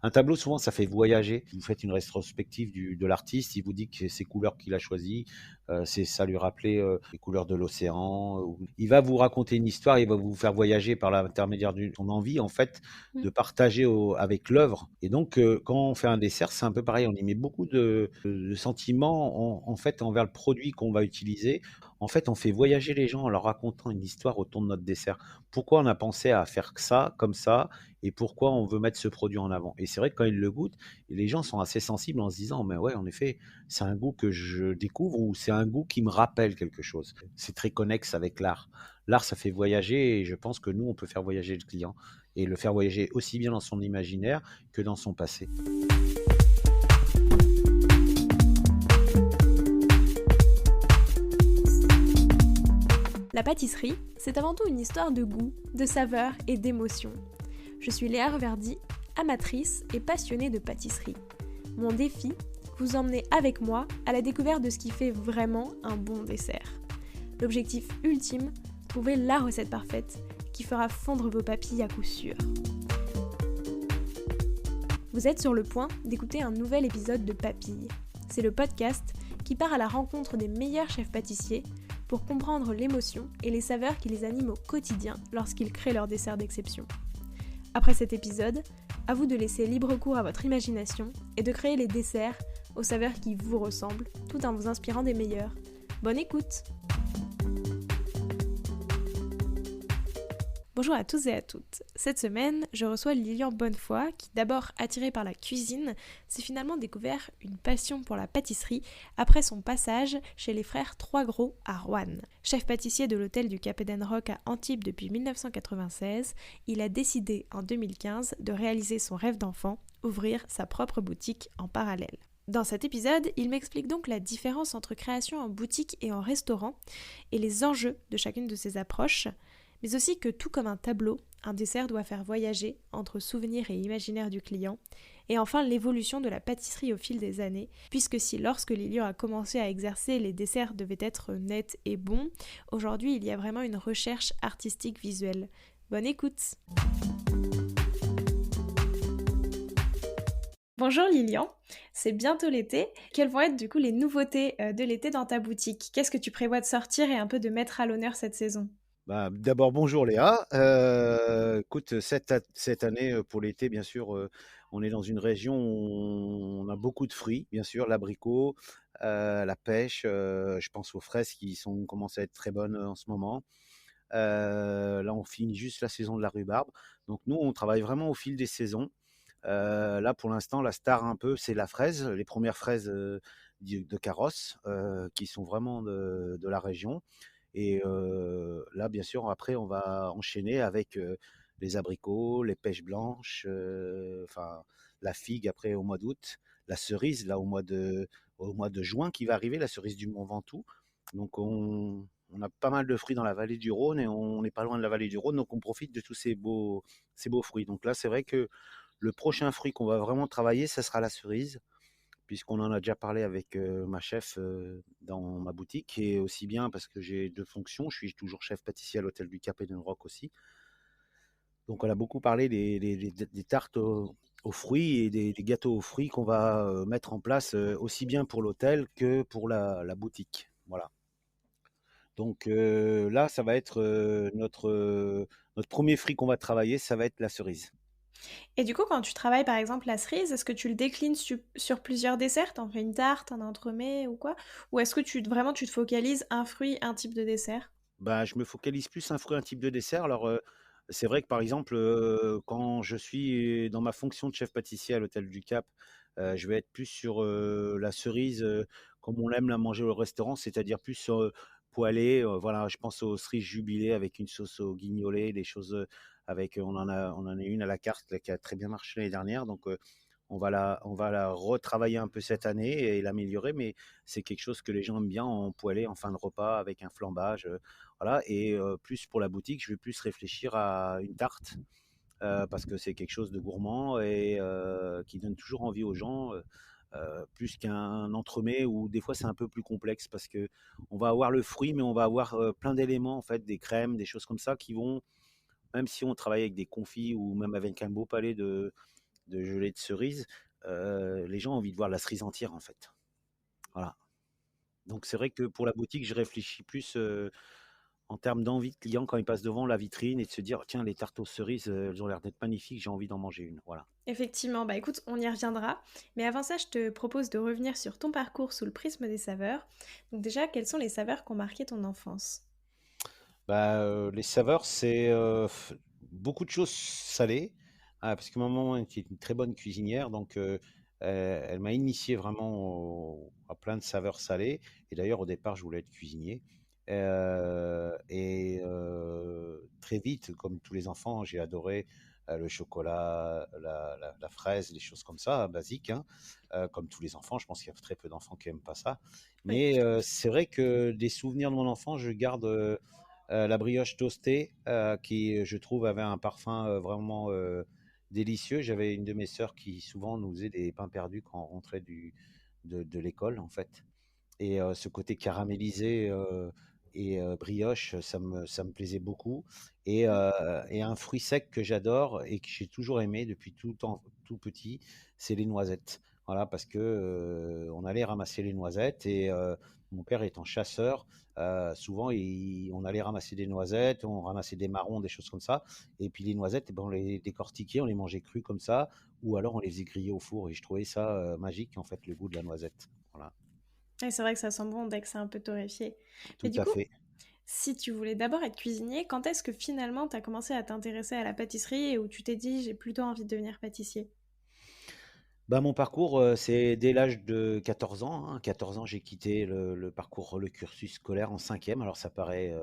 Un tableau, souvent, ça fait voyager. Vous faites une rétrospective de l'artiste, il vous dit que ces couleurs qu'il a choisies, ça lui rappelait les couleurs de l'océan. Il va vous raconter une histoire, il va vous faire voyager par l'intermédiaire de son envie, en fait, Mmh. de partager avec l'œuvre. Et donc, quand on fait un dessert, c'est un peu pareil. On y met beaucoup de sentiments, en fait, envers le produit qu'on va utiliser. En fait, on fait voyager les gens en leur racontant une histoire autour de notre dessert. Pourquoi on a pensé à faire ça, comme ça, et pourquoi on veut mettre ce produit en avant. Et c'est vrai que quand ils le goûtent, les gens sont assez sensibles en se disant, mais ouais, en effet, c'est un goût que je découvre ou c'est un goût qui me rappelle quelque chose. C'est très connexe avec l'art. L'art, ça fait voyager et je pense que nous, on peut faire voyager le client et le faire voyager aussi bien dans son imaginaire que dans son passé. La pâtisserie, c'est avant tout une histoire de goût, de saveur et d'émotion. Je suis Léa Reverdy, amatrice et passionnée de pâtisserie. Mon défi, vous emmener avec moi à la découverte de ce qui fait vraiment un bon dessert. L'objectif ultime, trouver la recette parfaite qui fera fondre vos papilles à coup sûr. Vous êtes sur le point d'écouter un nouvel épisode de Papilles. C'est le podcast qui part à la rencontre des meilleurs chefs pâtissiers pour comprendre l'émotion et les saveurs qui les animent au quotidien lorsqu'ils créent leurs desserts d'exception. Après cet épisode, à vous de laisser libre cours à votre imagination et de créer les desserts aux saveurs qui vous ressemblent, tout en vous inspirant des meilleurs. Bonne écoute! Bonjour à tous et à toutes. Cette semaine, je reçois Lilian Bonnefoy qui, d'abord attiré par la cuisine, s'est finalement découvert une passion pour la pâtisserie après son passage chez les frères Trois Gros à Roanne. Chef pâtissier de l'hôtel du Cap Rock à Antibes depuis 1996, il a décidé en 2015 de réaliser son rêve d'enfant, ouvrir sa propre boutique en parallèle. Dans cet épisode, il m'explique donc la différence entre création en boutique et en restaurant et les enjeux de chacune de ces approches, mais aussi que tout comme un tableau, un dessert doit faire voyager entre souvenirs et imaginaire du client, et enfin l'évolution de la pâtisserie au fil des années, puisque si lorsque Lilian a commencé à exercer, les desserts devaient être nets et bons, aujourd'hui il y a vraiment une recherche artistique visuelle. Bonne écoute! Bonjour Lilian, c'est bientôt l'été. Quelles vont être du coup les nouveautés de l'été dans ta boutique? Qu'est-ce que tu prévois de sortir et un peu de mettre à l'honneur cette saison? Bah, d'abord, bonjour Léa. Écoute, cette année, pour l'été, bien sûr, on est dans une région où on a beaucoup de fruits, bien sûr, l'abricot, la pêche, je pense aux fraises commencent à être très bonnes en ce moment. Là, on finit juste la saison de la rhubarbe. Donc nous, on travaille vraiment au fil des saisons. Là, pour l'instant, la star un peu, c'est la fraise, les premières fraises de carrosse, qui sont vraiment de la région. Et là, bien sûr, après, on va enchaîner avec les abricots, les pêches blanches, enfin la figue après au mois d'août, la cerise là au mois de juin qui va arriver, la cerise du Mont Ventoux. Donc on a pas mal de fruits dans la vallée du Rhône et on n'est pas loin de la vallée du Rhône, donc on profite de tous ces beaux fruits. Donc là, c'est vrai que le prochain fruit qu'on va vraiment travailler, ça sera la cerise puisqu'on en a déjà parlé avec ma chef dans ma boutique, et aussi bien parce que j'ai deux fonctions. Je suis toujours chef pâtissier à l'hôtel du Cap Rock aussi. Donc on a beaucoup parlé des tartes aux fruits et des gâteaux aux fruits qu'on va mettre en place aussi bien pour l'hôtel que pour la boutique. Voilà. Donc là, ça va être notre premier fruit qu'on va travailler, ça va être la cerise. Et du coup, quand tu travailles par exemple la cerise, est-ce que tu le déclines sur plusieurs desserts? T'en fais une tarte, un entremets ou quoi? Ou est-ce que vraiment tu te focalises un fruit, un type de dessert? Bah, je me focalise plus un fruit, un type de dessert. Alors, c'est vrai que par exemple, quand je suis dans ma fonction de chef pâtissier à l'hôtel du Cap, je vais être plus sur, la cerise, comme on l'aime la manger au restaurant, c'est-à-dire plus, poêlée, voilà, je pense aux cerises jubilées avec une sauce au guignolé, des choses, avec on en a une à la carte là qui a très bien marché l'année dernière, donc on va la retravailler un peu cette année et l'améliorer, mais c'est quelque chose que les gens aiment bien en poêlée en fin de repas avec un flambage, voilà. Et plus pour la boutique, je vais plus réfléchir à une tarte, parce que c'est quelque chose de gourmand et qui donne toujours envie aux gens, plus qu'un entremets où des fois c'est un peu plus complexe parce qu'on va avoir le fruit, mais on va avoir plein d'éléments, en fait, des crèmes, des choses comme ça qui vont, même si on travaille avec des confits ou même avec un beau palais de gelée de cerise, les gens ont envie de voir la cerise entière, en fait. Voilà. Donc c'est vrai que pour la boutique, je réfléchis plus, en termes d'envie de client quand ils passent devant la vitrine et de se dire: «Tiens, les tartes aux cerises, elles ont l'air d'être magnifiques, j'ai envie d'en manger une». Voilà. Effectivement, bah écoute, on y reviendra. Mais avant ça, je te propose de revenir sur ton parcours sous le prisme des saveurs. Donc déjà, quelles sont les saveurs qui ont marqué ton enfance? Bah, les saveurs, c'est, beaucoup de choses salées, parce que maman était une très bonne cuisinière, donc elle m'a initié vraiment à plein de saveurs salées et d'ailleurs, au départ, je voulais être cuisinier, très vite, comme tous les enfants, j'ai adoré, le chocolat, la fraise, les choses comme ça, basiques, hein, comme tous les enfants. Je pense qu'il y a très peu d'enfants qui aiment pas ça. Oui. Mais c'est vrai que des souvenirs de mon enfance, je garde, la brioche toastée, qui, je trouve, avait un parfum vraiment délicieux. J'avais une de mes sœurs qui souvent nous faisait des pains perdus quand on rentrait de l'école, en fait. Et ce côté caramélisé brioche, ça me plaisait beaucoup. Et un fruit sec que j'adore et que j'ai toujours aimé depuis tout petit, c'est les noisettes. Voilà, parce que on allait ramasser les noisettes et mon père étant chasseur, souvent on allait ramasser des noisettes, on ramassait des marrons, des choses comme ça. Et puis les noisettes, eh ben, on les décortiquait, on les mangeait crues comme ça, ou alors on les faisait griller au four. Et je trouvais ça magique, en fait, le goût de la noisette. Voilà, Et c'est vrai que ça sent bon dès que c'est un peu torréfié. Mais tout du à coup, fait. si tu voulais d'abord être cuisinier, quand est-ce que finalement tu as commencé à t'intéresser à la pâtisserie et où tu t'es dit j'ai plutôt envie de devenir pâtissier? Bah, mon parcours, c'est dès l'âge de 14 ans, hein. 14 ans, j'ai quitté le cursus scolaire en cinquième. Alors ça paraît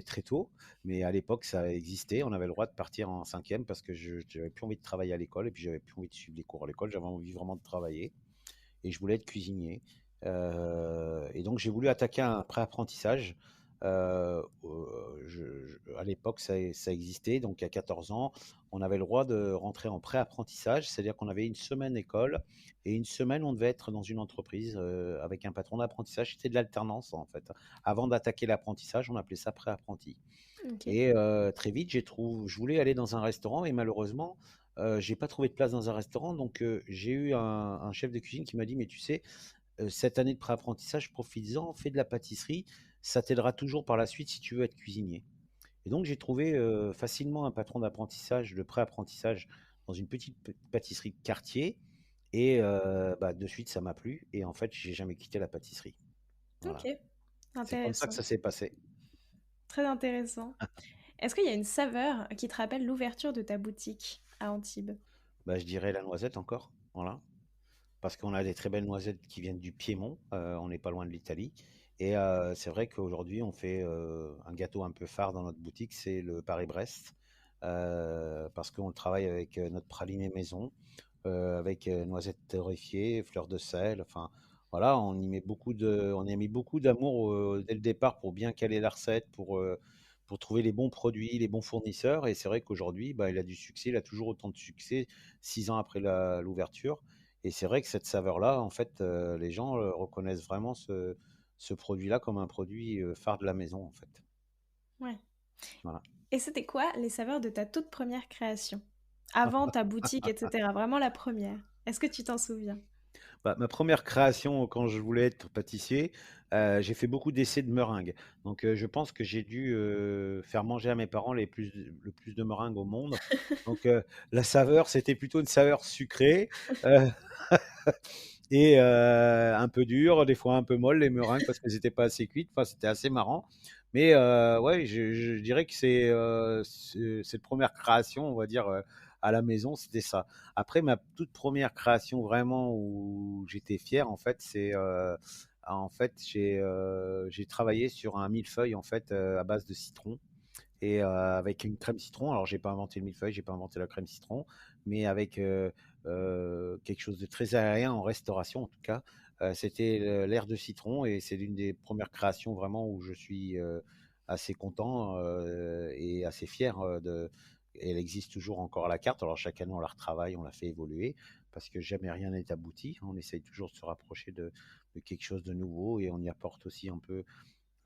très tôt, mais à l'époque, ça existait. On avait le droit de partir en cinquième parce que je j'avais plus envie de travailler à l'école et puis j'avais plus envie de suivre les cours à l'école. J'avais envie vraiment de travailler et je voulais être cuisinier. Et donc j'ai voulu attaquer un pré-apprentissage. À l'époque, ça existait. Donc à 14 ans, on avait le droit de rentrer en pré-apprentissage, c'est-à-dire qu'on avait une semaine école et une semaine on devait être dans une entreprise avec un patron d'apprentissage. C'était de l'alternance en fait. Avant d'attaquer l'apprentissage, on appelait ça pré-apprenti. Ok. Et très vite, je voulais aller dans un restaurant et malheureusement, j'ai pas trouvé de place dans un restaurant. Donc j'ai eu un chef de cuisine qui m'a dit, mais tu sais, cette année de pré-apprentissage, profites-en, fais de la pâtisserie, ça t'aidera toujours par la suite si tu veux être cuisinier. Et donc j'ai trouvé facilement un patron d'apprentissage, de pré-apprentissage dans une petite pâtisserie de quartier. Et bah, de suite, ça m'a plu. Et en fait, j'ai jamais quitté la pâtisserie. Voilà. Ok. C'est comme ça que Intéressant. ça s'est passé. Très intéressant. Est-ce qu'il y a une saveur qui te rappelle l'ouverture de ta boutique à Antibes? Bah, je dirais la noisette encore. Voilà. Parce qu'on a des très belles noisettes qui viennent du Piémont, on n'est pas loin de l'Italie. Et c'est vrai qu'aujourd'hui, on fait un gâteau un peu phare dans notre boutique, c'est le Paris-Brest, parce qu'on le travaille avec notre praliné maison, avec noisettes torréfiées, fleurs de sel. Enfin, voilà, on y a mis beaucoup d'amour dès le départ pour bien caler la recette, pour trouver les bons produits, les bons fournisseurs. Et c'est vrai qu'aujourd'hui, bah, il a du succès, il a toujours autant de succès 6 ans après l'ouverture. Et c'est vrai que cette saveur-là, en fait, les gens reconnaissent vraiment ce produit-là comme un produit phare de la maison, en fait. Ouais. Voilà. Et c'était quoi les saveurs de ta toute première création? Avant ta boutique, etc. Vraiment la première. Est-ce que tu t'en souviens? Bah, ma première création quand je voulais être pâtissier, j'ai fait beaucoup d'essais de meringues. Donc, je pense que j'ai dû faire manger à mes parents le plus de meringues au monde. Donc, la saveur, c'était plutôt une saveur sucrée. euh, un peu dur, des fois un peu molle les meringues parce qu'elles étaient pas assez cuites. Enfin, c'était assez marrant. Mais ouais, je dirais que cette première création, on va dire, à la maison, c'était ça. Après, ma toute première création vraiment où j'étais fier, en fait, j'ai travaillé sur un millefeuille, en fait, à base de citron et avec une crème citron. Alors, j'ai pas inventé le millefeuille, j'ai pas inventé la crème citron, mais avec quelque chose de très aérien en restauration, en tout cas. C'était l'air de citron et c'est l'une des premières créations vraiment où je suis assez content et assez fier de. Elle existe toujours encore à la carte. Alors, chaque année, on la retravaille, on la fait évoluer parce que jamais rien n'est abouti. On essaye toujours de se rapprocher de quelque chose de nouveau et on y apporte aussi un peu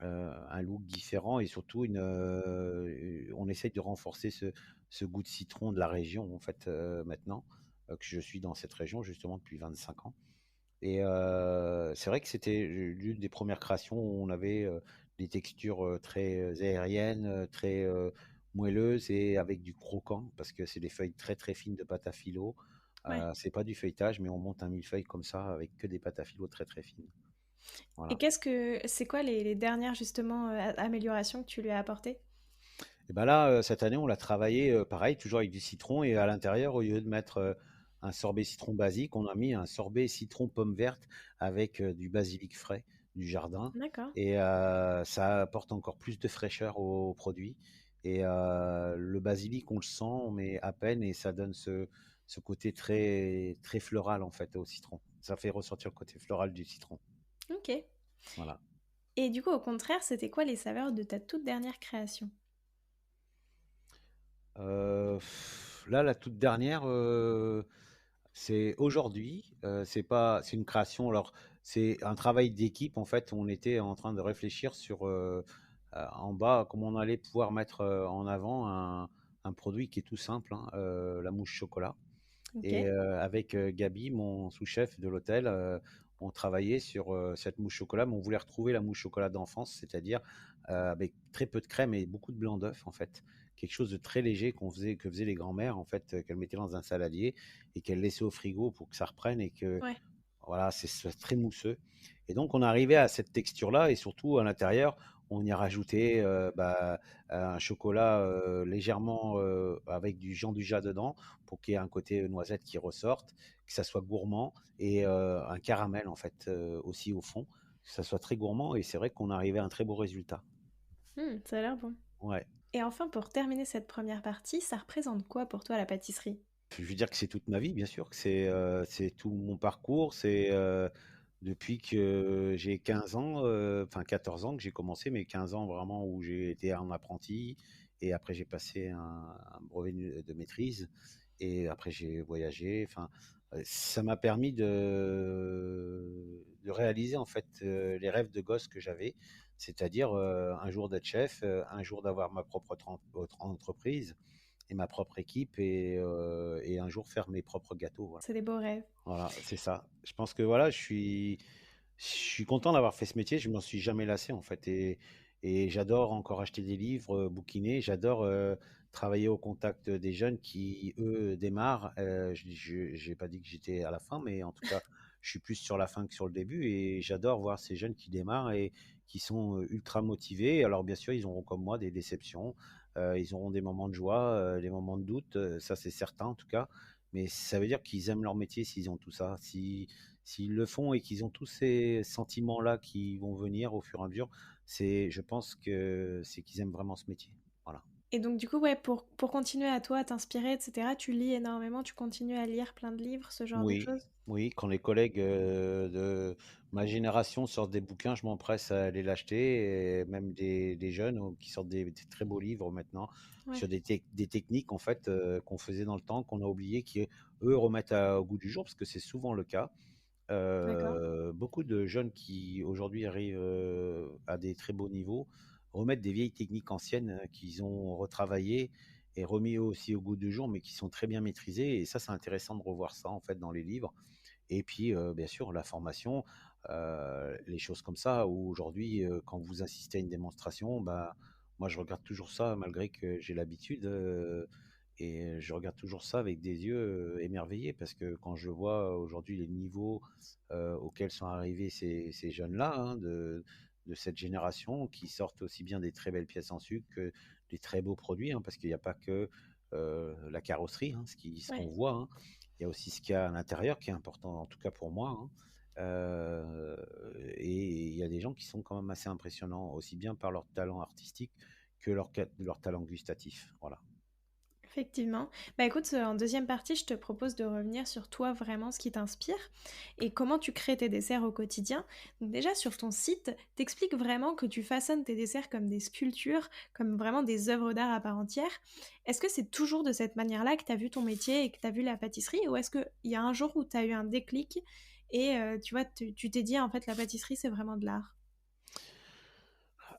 un look différent et surtout on essaye de renforcer ce goût de citron de la région en fait maintenant. que je suis dans cette région justement depuis 25 ans. Et c'est vrai que c'était l'une des premières créations où on avait des textures très aériennes, très moelleuses et avec du croquant, parce que c'est des feuilles très très fines de pâte à filo. Ouais. C'est pas du feuilletage, mais on monte un millefeuille comme ça avec que des pâtes à filo très très fines. Et Voilà. c'est quoi les dernières justement améliorations que tu lui as apportées? Et ben là, cette année, on l'a travaillé pareil, toujours avec du citron, et à l'intérieur, au lieu de mettre un sorbet citron basique, on a mis un sorbet citron pomme verte avec du basilic frais du jardin. D'accord. Et ça apporte encore plus de fraîcheur au produit. Et le basilic, on le sent, mais à peine, et ça donne ce côté très, très floral en fait au citron. Ça fait ressortir le côté floral du citron. Ok. Voilà. Et du coup, au contraire, c'était quoi les saveurs de ta toute dernière création? Là, la toute dernière, c'est aujourd'hui. C'est une création. Alors, c'est un travail d'équipe. En fait, on était en train de réfléchir sur en bas comment on allait pouvoir mettre en avant un produit qui est tout simple, hein, la mousse chocolat. Ok. Et avec Gabi, mon sous-chef de l'hôtel, on travaillait sur cette mousse chocolat, mais on voulait retrouver la mousse chocolat d'enfance, c'est-à-dire avec très peu de crème et beaucoup de blanc d'œuf en fait. Quelque chose de très léger que faisaient les grands-mères en fait, qu'elles mettaient dans un saladier et qu'elles laissaient au frigo pour que ça reprenne et que Ouais. voilà, c'est très mousseux. Et donc, on arrivait à cette texture-là, et surtout à l'intérieur, on y a rajouté un chocolat légèrement avec du Jean-Dujas dedans pour qu'il y ait un côté noisette qui ressorte, que ça soit gourmand, et un caramel en fait aussi au fond, que ça soit très gourmand. Et c'est vrai qu'on arrivait à un très beau résultat. Ça a l'air bon. Ouais. Et enfin, pour terminer cette première partie, ça représente quoi pour toi la pâtisserie? Je veux dire que c'est toute ma vie, bien sûr, que c'est tout mon parcours. C'est depuis que j'ai 15 ans, enfin 14 ans que j'ai commencé, mais 15 ans vraiment où j'ai été un apprenti. Et après, j'ai passé un brevet de maîtrise. Et après, j'ai voyagé. Enfin, ça m'a permis de réaliser en fait les rêves de gosse que j'avais. C'est-à-dire un jour d'être chef, un jour d'avoir ma propre entreprise et ma propre équipe, et un jour faire mes propres gâteaux. Voilà, C'est des beaux rêves. voilà, c'est ça. Je pense que voilà, je suis content d'avoir fait ce métier. Je m'en suis jamais lassé en fait, et j'adore encore acheter des livres, bouquiner. J'adore travailler au contact des jeunes qui eux démarrent. J'ai pas dit que j'étais à la fin, mais en tout cas, je suis plus sur la fin que sur le début, et j'adore voir ces jeunes qui démarrent et qui sont ultra motivés. Alors bien sûr, ils auront comme moi des déceptions, ils auront des moments de joie, des moments de doute, ça c'est certain en tout cas. Mais ça veut dire qu'ils aiment leur métier s'ils ont tout ça. S'ils le font et qu'ils ont tous ces sentiments-là qui vont venir au fur et à mesure, je pense que c'est qu'ils aiment vraiment ce métier. Voilà. Et donc, du coup, ouais, pour continuer à toi, t'inspirer, etc., tu lis énormément, tu continues à lire plein de livres, ce genre de Oui, choses? oui, quand les collègues de ma génération sortent des bouquins, je m'empresse à aller l'acheter, et même des jeunes qui sortent des très beaux livres maintenant Ouais, sur des techniques en fait qu'on faisait dans le temps, qu'on a oublié, qui eux remettent au goût du jour, parce que c'est souvent le cas. d'accord. Beaucoup de jeunes qui aujourd'hui arrivent à des très beaux niveaux remettent des vieilles techniques anciennes qu'ils ont retravaillées et remis aussi au goût du jour, mais qui sont très bien maîtrisées. Et ça, c'est intéressant de revoir ça en fait dans les livres. Et puis, bien sûr, la formation, les choses comme ça, où aujourd'hui, quand vous assistez à une démonstration, bah, moi, je regarde toujours ça malgré que j'ai l'habitude, et je regarde toujours ça avec des yeux émerveillés, parce que quand je vois aujourd'hui les niveaux auxquels sont arrivés ces jeunes-là, hein, de cette génération, qui sortent aussi bien des très belles pièces en sucre que des très beaux produits, hein, parce qu'il n'y a pas que la carrosserie, hein, ce Ouais. qu'on voit, hein. Il y a aussi ce qu'il y a à l'intérieur qui est important, en tout cas pour moi, hein. Et il y a des gens qui sont quand même assez impressionnants, aussi bien par leur talent artistique que leur talent gustatif. Voilà. Effectivement. Bah écoute, en deuxième partie, je te propose de revenir sur toi vraiment ce qui t'inspire et comment tu crées tes desserts au quotidien. Donc déjà sur ton site, t'expliques vraiment que tu façonnes tes desserts comme des sculptures, comme vraiment des œuvres d'art à part entière. Est-ce que c'est toujours de cette manière-là que tu as vu ton métier et que tu as vu la pâtisserie ou est-ce qu'il y a un jour où tu as eu un déclic et tu vois, tu t'es dit en fait la pâtisserie c'est vraiment de l'art?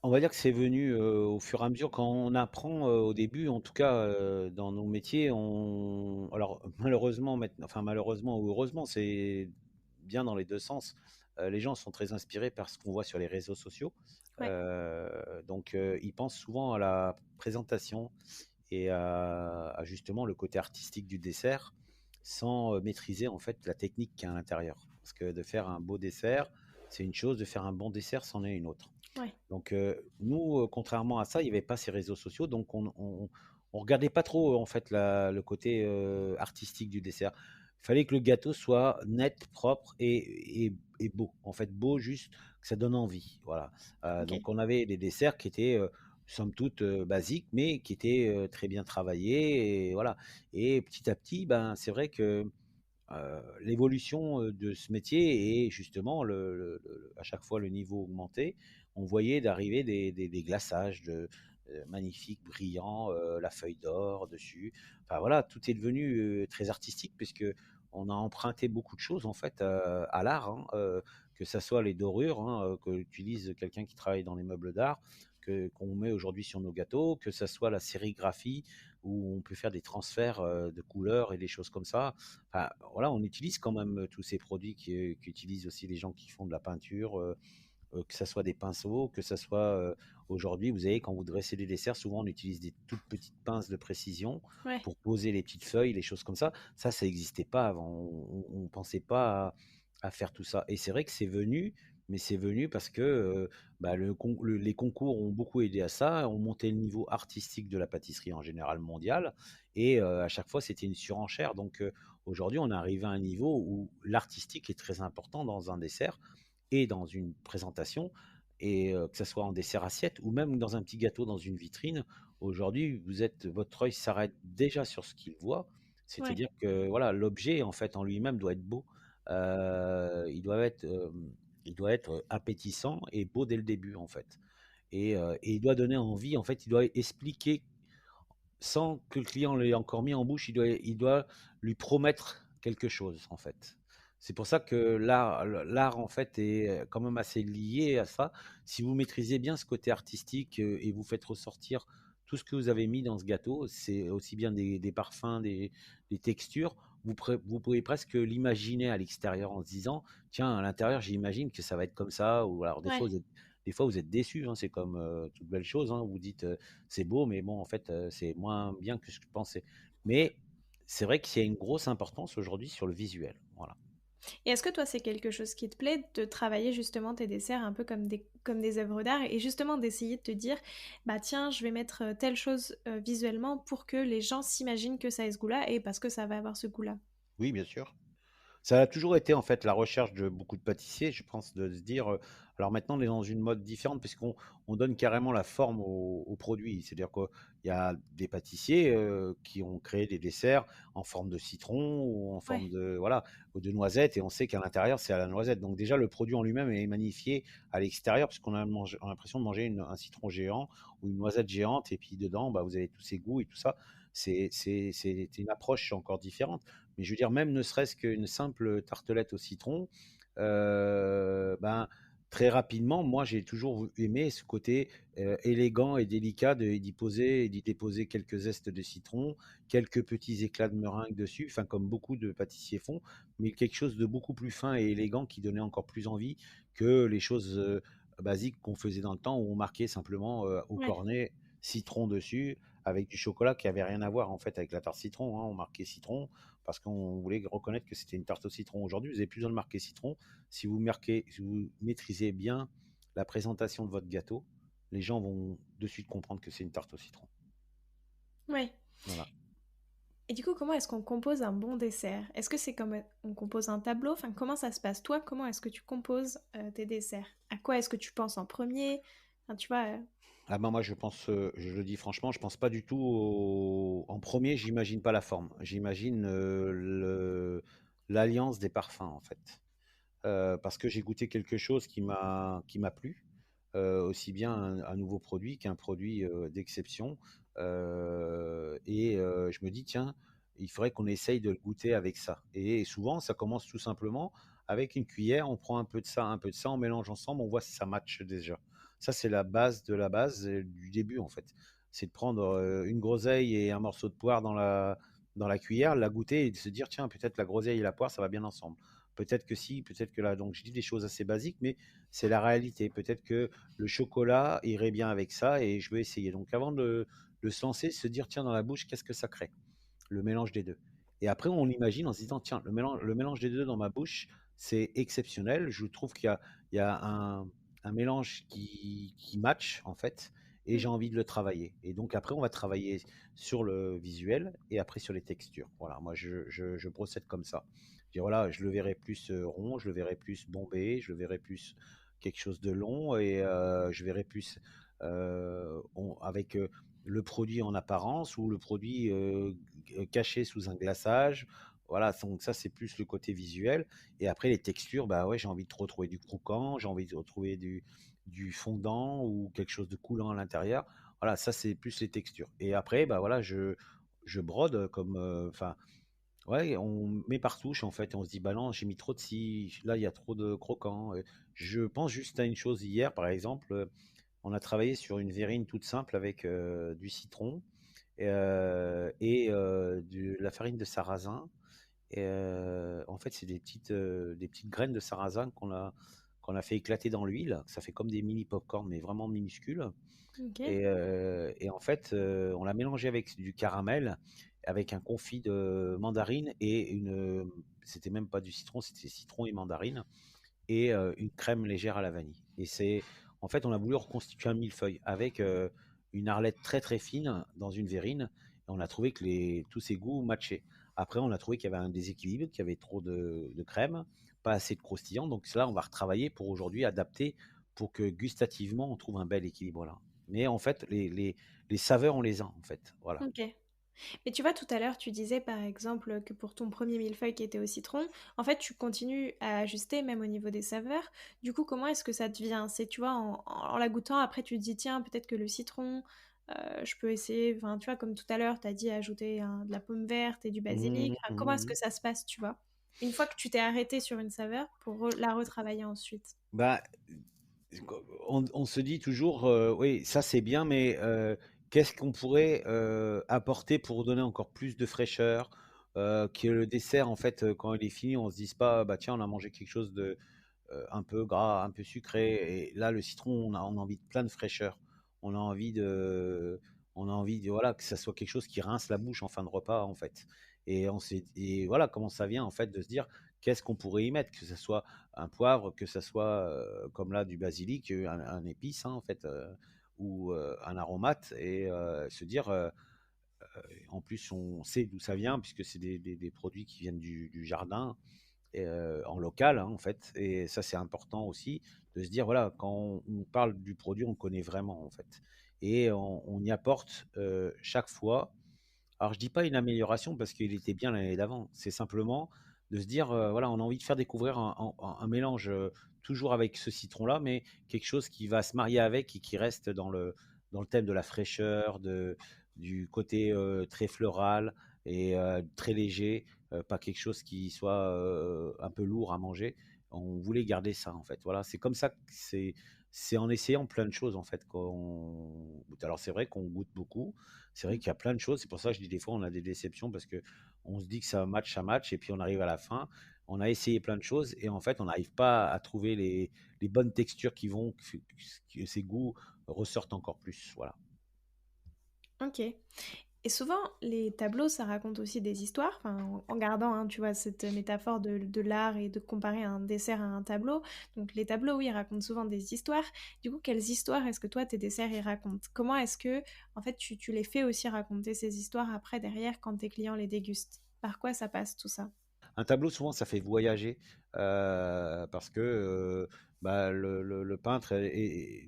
On va dire que c'est venu, au fur et à mesure quand on apprend, au début en tout cas, dans nos métiers, on alors malheureusement enfin malheureusement ou heureusement, c'est bien dans les 2 sens. Les gens sont très inspirés par ce qu'on voit sur les réseaux sociaux. Ouais, Donc ils pensent souvent à la présentation et à justement le côté artistique du dessert, sans, maîtriser en fait la technique qu'il y a à l'intérieur. Parce que de faire un beau dessert, c'est une chose, de faire un bon dessert, c'en est une autre. ouais, Donc, nous, contrairement à ça, il n'y avait pas ces réseaux sociaux, donc on regardait pas trop en fait le côté artistique du dessert. Il fallait que le gâteau soit net, propre et beau. En fait, beau juste que ça donne envie. Voilà. ok, Donc, on avait des desserts qui étaient somme toute basiques, mais qui étaient très bien travaillés. Et voilà. Et petit à petit, ben, c'est vrai que l'évolution, de ce métier et justement à chaque fois le niveau augmentait, on voyait d'arriver des glaçages magnifiques, brillants, la feuille d'or dessus. Enfin voilà, tout est devenu, très artistique puisque on a emprunté beaucoup de choses en fait, à l'art, hein, que ça soit les dorures, hein, que utilise quelqu'un qui travaille dans les meubles d'art, que qu'on met aujourd'hui sur nos gâteaux, que ça soit la sérigraphie où on peut faire des transferts, de couleurs et des choses comme ça. Enfin, voilà, on utilise quand même tous ces produits qu'utilisent aussi les gens qui font de la peinture, que ça soit des pinceaux, que ça soit aujourd'hui, vous savez, quand vous dressez des desserts, souvent on utilise des toutes petites pinces de précision ouais, pour poser les petites feuilles, les choses comme ça. Ça n'existait pas avant. On ne pensait pas à faire tout ça. Et c'est vrai que c'est venu, mais c'est venu parce que bah, les concours ont beaucoup aidé à ça, ont monté le niveau artistique de la pâtisserie en général mondial. Et à chaque fois, c'était une surenchère. Donc aujourd'hui, on est arrivé à un niveau où l'artistique est très important dans un dessert et dans une présentation, et que ça soit en dessert assiette ou même dans un petit gâteau dans une vitrine. Aujourd'hui, votre œil s'arrête déjà sur ce qu'il voit, ouais, c'est-à-dire que voilà, l'objet en fait en lui-même doit être beau. Il doit être appétissant et beau dès le début en fait. Et il doit donner envie, en fait, il doit expliquer sans que le client l'ait encore mis en bouche, il doit lui promettre quelque chose, en fait. C'est pour ça que l'art, en fait, est quand même assez lié à ça. Si vous maîtrisez bien ce côté artistique et vous faites ressortir tout ce que vous avez mis dans ce gâteau, c'est aussi bien des parfums, des textures, vous pouvez presque l'imaginer à l'extérieur en se disant, tiens, à l'intérieur, j'imagine que ça va être comme ça. Ou alors ouais. des fois, vous êtes déçu, hein, c'est comme toute belle chose. Hein, vous dites, c'est beau, mais bon, en fait, c'est moins bien que ce que je pensais. Mais c'est vrai qu'il y a une grosse importance aujourd'hui sur le visuel. Voilà. Et est-ce que toi, c'est quelque chose qui te plaît de travailler justement tes desserts un peu comme des œuvres d'art et justement d'essayer de te dire, bah tiens, je vais mettre telle chose visuellement pour que les gens s'imaginent que ça ait ce goût-là et parce que ça va avoir ce goût-là. Oui, bien sûr. Ça a toujours été en fait la recherche de beaucoup de pâtissiers, je pense, de se dire, alors maintenant on est dans une mode différente puisqu'on donne carrément la forme au produit. C'est-à-dire qu'il y a des pâtissiers qui ont créé des desserts en forme de citron ou en Ouais, forme de, voilà, ou de noisette, et on sait qu'à l'intérieur c'est à la noisette. Donc déjà le produit en lui-même est magnifié à l'extérieur puisqu'on on a l'impression de manger un citron géant ou une noisette géante, et puis dedans bah, vous avez tous ces goûts et tout ça. C'est une approche encore différente. Mais je veux dire, même ne serait-ce qu'une simple tartelette au citron, ben, très rapidement, moi, j'ai toujours aimé ce côté élégant et délicat d'y déposer quelques zestes de citron, quelques petits éclats de meringue dessus, enfin, comme beaucoup de pâtissiers font, mais quelque chose de beaucoup plus fin et élégant qui donnait encore plus envie que les choses basiques qu'on faisait dans le temps où on marquait simplement au ouais. cornet citron dessus avec du chocolat qui avait rien à voir en fait avec la tarte citron, hein. On marquait citron parce qu'on voulait reconnaître que c'était une tarte au citron. Aujourd'hui, vous n'avez plus besoin de marquer citron. Si vous maîtrisez bien la présentation de votre gâteau, les gens vont de suite comprendre que c'est une tarte au citron. Ouais. Voilà. Et du coup, comment est-ce qu'on compose un bon dessert? Est-ce que c'est comme on compose un tableau? Enfin, comment ça se passe? Toi, comment est-ce que tu composes tes desserts? À quoi est-ce que tu penses en premier? Enfin, tu vois, Ah ben moi, je pense, je le dis franchement, je pense pas du tout en premier, j'imagine pas la forme. J'imagine l'alliance des parfums, en fait. Parce que j'ai goûté quelque chose qui m'a plu, aussi bien un nouveau produit qu'un produit d'exception. Je me dis, tiens, il faudrait qu'on essaye de le goûter avec ça. Et souvent, ça commence tout simplement avec une cuillère, on prend un peu de ça, on mélange ensemble, on voit si ça match déjà. Ça, c'est la base de la base du début, en fait. C'est de prendre une groseille et un morceau de poire dans la cuillère, la goûter et de se dire, tiens, peut-être la groseille et la poire, ça va bien ensemble. Peut-être que si, peut-être que là. Donc, je dis des choses assez basiques, mais c'est la réalité. Peut-être que le chocolat irait bien avec ça et je veux essayer. Donc, avant de se lancer, se dire, tiens, dans la bouche, qu'est-ce que ça crée? Le mélange des deux. Et après, on imagine en se disant, tiens, le mélange des deux dans ma bouche, c'est exceptionnel. Je trouve il y a un mélange qui match, en fait, et j'ai Mm. envie de le travailler. Et donc, après, on va travailler sur le visuel et après sur les textures. Voilà, moi, je procède comme ça. Je dis, voilà, je le verrai plus rond, je le verrai plus bombé, je le verrai plus quelque chose de long et je verrai plus avec le produit en apparence ou le produit caché sous un glaçage. Voilà, donc ça c'est plus le côté visuel. Et après les textures, bah ouais, j'ai envie de retrouver du croquant, j'ai envie de retrouver du fondant ou quelque chose de coulant à l'intérieur. Voilà, ça c'est plus les textures. Et après, bah voilà, je brode comme, enfin, ouais, on met par touche en fait, et on se dit, bah non, j'ai mis trop de ci, là il y a trop de croquant. Je pense juste à une chose hier, par exemple, on a travaillé sur une verrine toute simple avec du citron et de la farine de sarrasin. Et en fait, c'est des petites graines de sarrasin qu'on a fait éclater dans l'huile. Ça fait comme des mini popcorn, mais vraiment minuscules. Ok. Et en fait, on l'a mélangé avec du caramel, avec un confit de mandarine et c'était même pas du citron, c'était citron et mandarine et une crème légère à la vanille. Et en fait, on a voulu reconstituer un millefeuille avec une arlette très très fine dans une verrine. Et on a trouvé que tous ces goûts matchaient. Après, on a trouvé qu'il y avait un déséquilibre, qu'il y avait trop de crème, pas assez de croustillant. Donc cela, on va retravailler pour aujourd'hui adapter pour que gustativement, on trouve un bel équilibre là. Mais en fait, les saveurs, on les a en fait. Voilà. Ok. Et tu vois, tout à l'heure, tu disais par exemple que pour ton premier millefeuille qui était au citron, en fait, tu continues à ajuster même au niveau des saveurs. Du coup, comment est-ce que ça te vient? C'est, tu vois, en la goûtant, après, tu te dis, tiens, peut-être que le cicron, je peux essayer, enfin, tu vois, comme tout à l'heure, tu as dit ajouter de la pomme verte et du basilic. Mhm, Enfin, comment est-ce que mhm. ça se passe, tu vois? Une fois que tu t'es arrêté sur une saveur pour la retravailler ensuite. Bah, on se dit toujours, oui, ça c'est bien, mais qu'est-ce qu'on pourrait apporter pour donner encore plus de fraîcheur, que le dessert, en fait, quand il est fini, on se dise pas, bah tiens, on a mangé quelque chose de un peu gras, un peu sucré. Et là, le citron, on a envie de plein de fraîcheur. On a envie on a envie de, voilà, que ça soit quelque chose qui rince la bouche en fin de repas, en fait. Et voilà comment ça vient, en fait, de se dire, qu'est-ce qu'on pourrait y mettre, que ce soit un poivre, que ce soit, comme là, du basilic, un épice, hein, en fait, ou un aromate, et se dire, en plus, on sait d'où ça vient, puisque c'est des produits qui viennent du jardin, en local, hein, en fait. Et ça, c'est important aussi de se dire, voilà, quand on parle du produit, on le connaît vraiment, en fait. Et on y apporte chaque fois. Alors, je dis pas une amélioration parce qu'il était bien l'année d'avant. C'est simplement de se dire, voilà, on a envie de faire découvrir un mélange toujours avec ce citron-là, mais quelque chose qui va se marier avec et qui reste dans le thème de la fraîcheur, du côté très floral et très léger, pas quelque chose qui soit un peu lourd à manger. On voulait garder ça, en fait. Voilà, c'est comme ça que c'est en essayant plein de choses, en fait, alors c'est vrai qu'on goûte beaucoup, c'est vrai qu'il y a plein de choses. C'est pour ça que je dis des fois, on a des déceptions parce que on se dit que ça match, et puis on arrive à la fin. On a essayé plein de choses et en fait, on n'arrive pas à trouver les bonnes textures qui vont que ces goûts ressortent encore plus. Voilà. Ok. Et souvent, les tableaux, ça raconte aussi des histoires, enfin, en gardant, hein, tu vois, cette métaphore de l'art et de comparer un dessert à un tableau. Donc les tableaux, oui, ils racontent souvent des histoires. Du coup, quelles histoires est-ce que toi, tes desserts, ils racontent? Comment est-ce que, en fait, tu les fais aussi raconter ces histoires après, derrière, quand tes clients les dégustent? Par quoi ça passe tout ça? Un tableau, souvent, ça fait voyager parce que bah, le peintre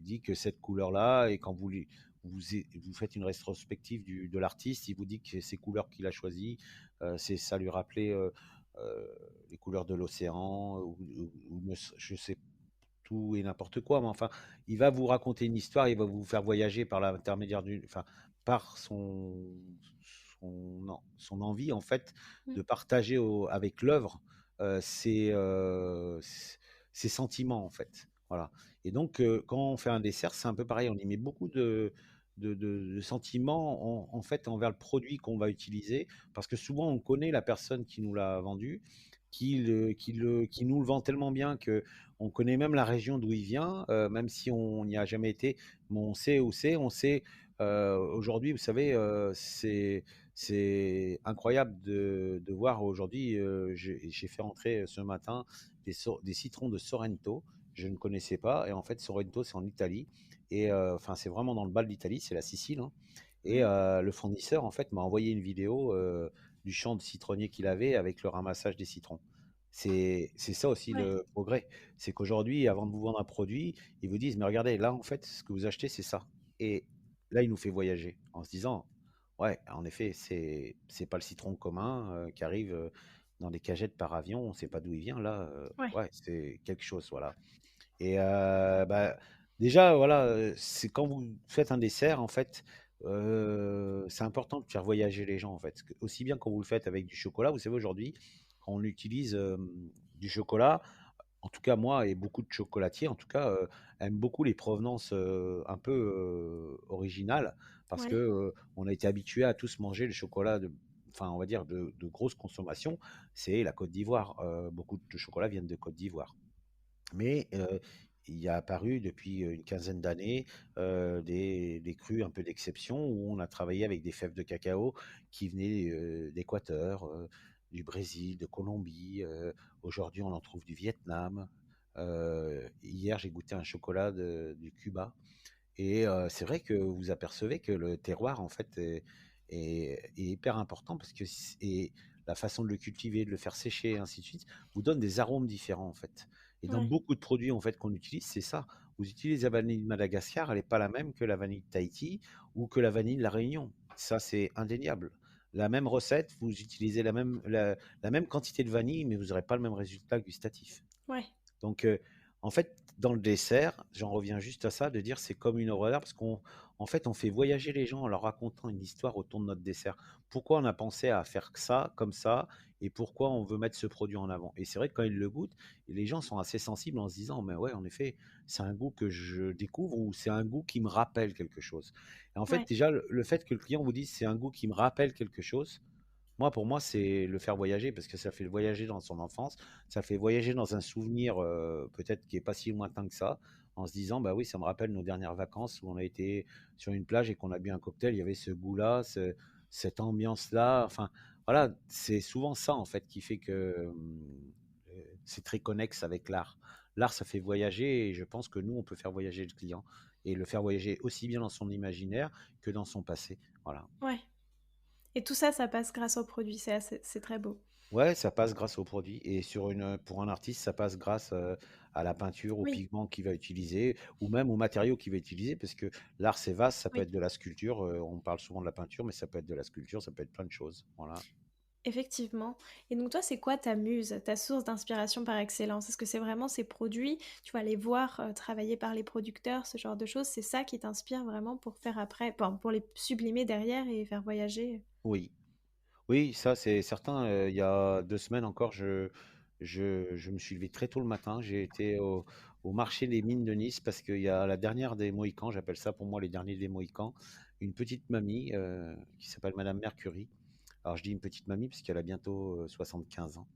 dit que cette couleur-là, et quand vous faites une rétrospective de l'artiste, il vous dit que ces couleurs qu'il a choisies, ça lui rappelait euh, les couleurs de l'océan, je sais tout et n'importe quoi, mais enfin, il va vous raconter une histoire, il va vous faire voyager par l'intermédiaire enfin, par son envie, en fait, Mm. de partager avec l'œuvre ses sentiments, en fait. Voilà. Et donc, quand on fait un dessert, c'est un peu pareil. On y met beaucoup de sentiments en fait envers le produit qu'on va utiliser, parce que souvent on connaît la personne qui nous l'a vendu, qui nous le vend tellement bien que on connaît même la région d'où il vient, même si on n'y a jamais été, mais on sait où c'est. On sait aujourd'hui, vous savez, c'est incroyable de voir aujourd'hui. J'ai fait rentrer ce matin des citrons de Sorrento. Je ne connaissais pas. Et en fait, Sorrento, c'est en Italie. Et enfin, c'est vraiment dans le bas de l'Italie, c'est la Sicile, hein. Et Ouais, le fournisseur, en fait, m'a envoyé une vidéo du champ de citronnier qu'il avait avec le ramassage des citrons. C'est ça aussi ouais, le progrès. C'est qu'aujourd'hui, avant de vous vendre un produit, ils vous disent, mais regardez, là, en fait, ce que vous achetez, c'est ça. Et là, il nous fait voyager en se disant, ouais, en effet, c'est pas le citron commun qui arrive dans des cagettes par avion, on ne sait pas d'où il vient. Là, ouais, ouais, c'est quelque chose, voilà. Et bah, déjà, voilà, c'est quand vous faites un dessert, en fait, c'est important de faire voyager les gens, en fait. Aussi bien quand vous le faites avec du chocolat, vous savez, aujourd'hui, quand on utilise du chocolat, en tout cas moi et beaucoup de chocolatiers, en tout cas, aiment beaucoup les provenances un peu originales, parce que ouais, on a été habitué à tous manger le chocolat enfin, on va dire de grosse consommation, c'est la Côte d'Ivoire. Beaucoup de chocolat viennent de Côte d'Ivoire. Mais il y a apparu depuis une quinzaine d'années des crus un peu d'exception où on a travaillé avec des fèves de cacao qui venaient d'Équateur, du Brésil, de Colombie. Aujourd'hui, on en trouve du Vietnam. Hier, j'ai goûté un chocolat du Cuba. Et c'est vrai que vous apercevez que le terroir, en fait, est hyper important parce que et la façon de le cultiver, de le faire sécher, et ainsi de suite, vous donne des arômes différents, en fait. Et dans ouais, beaucoup de produits, en fait, qu'on utilise, c'est ça. Vous utilisez la vanille de Madagascar, elle n'est pas la même que la vanille de Tahiti ou que la vanille de La Réunion. Ça, c'est indéniable. La même recette, vous utilisez la même quantité de vanille, mais vous n'aurez pas le même résultat gustatif. ouais, Donc, en fait, dans le dessert, j'en reviens juste à ça, de dire c'est comme une œuvre d'art, parce qu'en fait, on fait voyager les gens en leur racontant une histoire autour de notre dessert. Pourquoi on a pensé à faire ça, comme ça, et pourquoi on veut mettre ce produit en avant. Et c'est vrai que quand ils le goûtent, les gens sont assez sensibles en se disant, mais ouais, en effet, c'est un goût que je découvre ou c'est un goût qui me rappelle quelque chose. Et en fait, ouais, déjà, le fait que le client vous dise c'est un goût qui me rappelle quelque chose, moi, pour moi, c'est le faire voyager parce que ça fait le voyager dans son enfance, ça fait voyager dans un souvenir peut-être qui est pas si lointain que ça, en se disant, bah oui, ça me rappelle nos dernières vacances où on a été sur une plage et qu'on a bu un cocktail, il y avait ce goût-là, cette ambiance-là. Enfin, voilà, c'est souvent ça en fait qui fait que c'est très connexe avec l'art. L'art, ça fait voyager et je pense que nous, on peut faire voyager le client et le faire voyager aussi bien dans son imaginaire que dans son passé. Voilà. ouais. Et tout ça, ça passe grâce au produit, c'est très beau. Ouais, ça passe grâce au produit et pour un artiste, ça passe grâce, à la peinture, aux Oui, pigments qu'il va utiliser ou même aux matériaux qu'il va utiliser parce que l'art, c'est vaste, ça peut oui. être de la sculpture, on parle souvent de la peinture, mais ça peut être de la sculpture, ça peut être plein de choses, voilà. Effectivement. Et donc toi, c'est quoi ta muse, ta source d'inspiration par excellence? Est-ce que c'est vraiment ces produits, tu vas les voir travailler par les producteurs, ce genre de choses, c'est ça qui t'inspire vraiment pour faire après, enfin, pour les sublimer derrière et faire voyager? Oui, oui, ça, c'est certain, il y a 2 semaines encore, je me suis levé très tôt le matin, j'ai été au marché des mines de Nice parce qu'il y a la dernière des Mohicans, j'appelle ça pour moi les derniers des Mohicans, une petite mamie, qui s'appelle madame Mercury. Alors je dis une petite mamie parce qu'elle a bientôt 75 ans.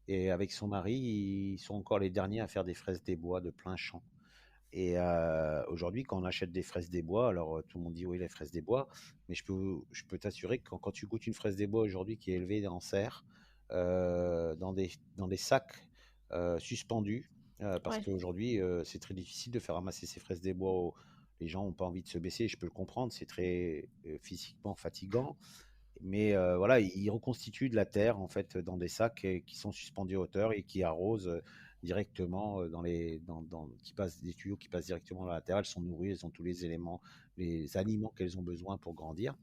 Et avec son mari, ils sont encore les derniers à faire des fraises des bois de plein champ. Et aujourd'hui, quand on achète des fraises des bois, alors tout le monde dit oui, les fraises des bois, mais je peux t'assurer que quand tu goûtes une fraise des bois aujourd'hui qui est élevée en serre, dans des sacs suspendus, parce Ouais, qu'aujourd'hui, c'est très difficile de faire ramasser ces fraises des bois. Les gens n'ont pas envie de se baisser, je peux le comprendre, c'est très physiquement fatigant. Mais voilà, ils reconstituent de la terre en fait dans des sacs qui sont suspendus à hauteur et qui arrosent directement qui passent des tuyaux qui passent directement dans la terre. Elles sont nourries, elles ont tous les éléments, les aliments qu'elles ont besoin pour grandir.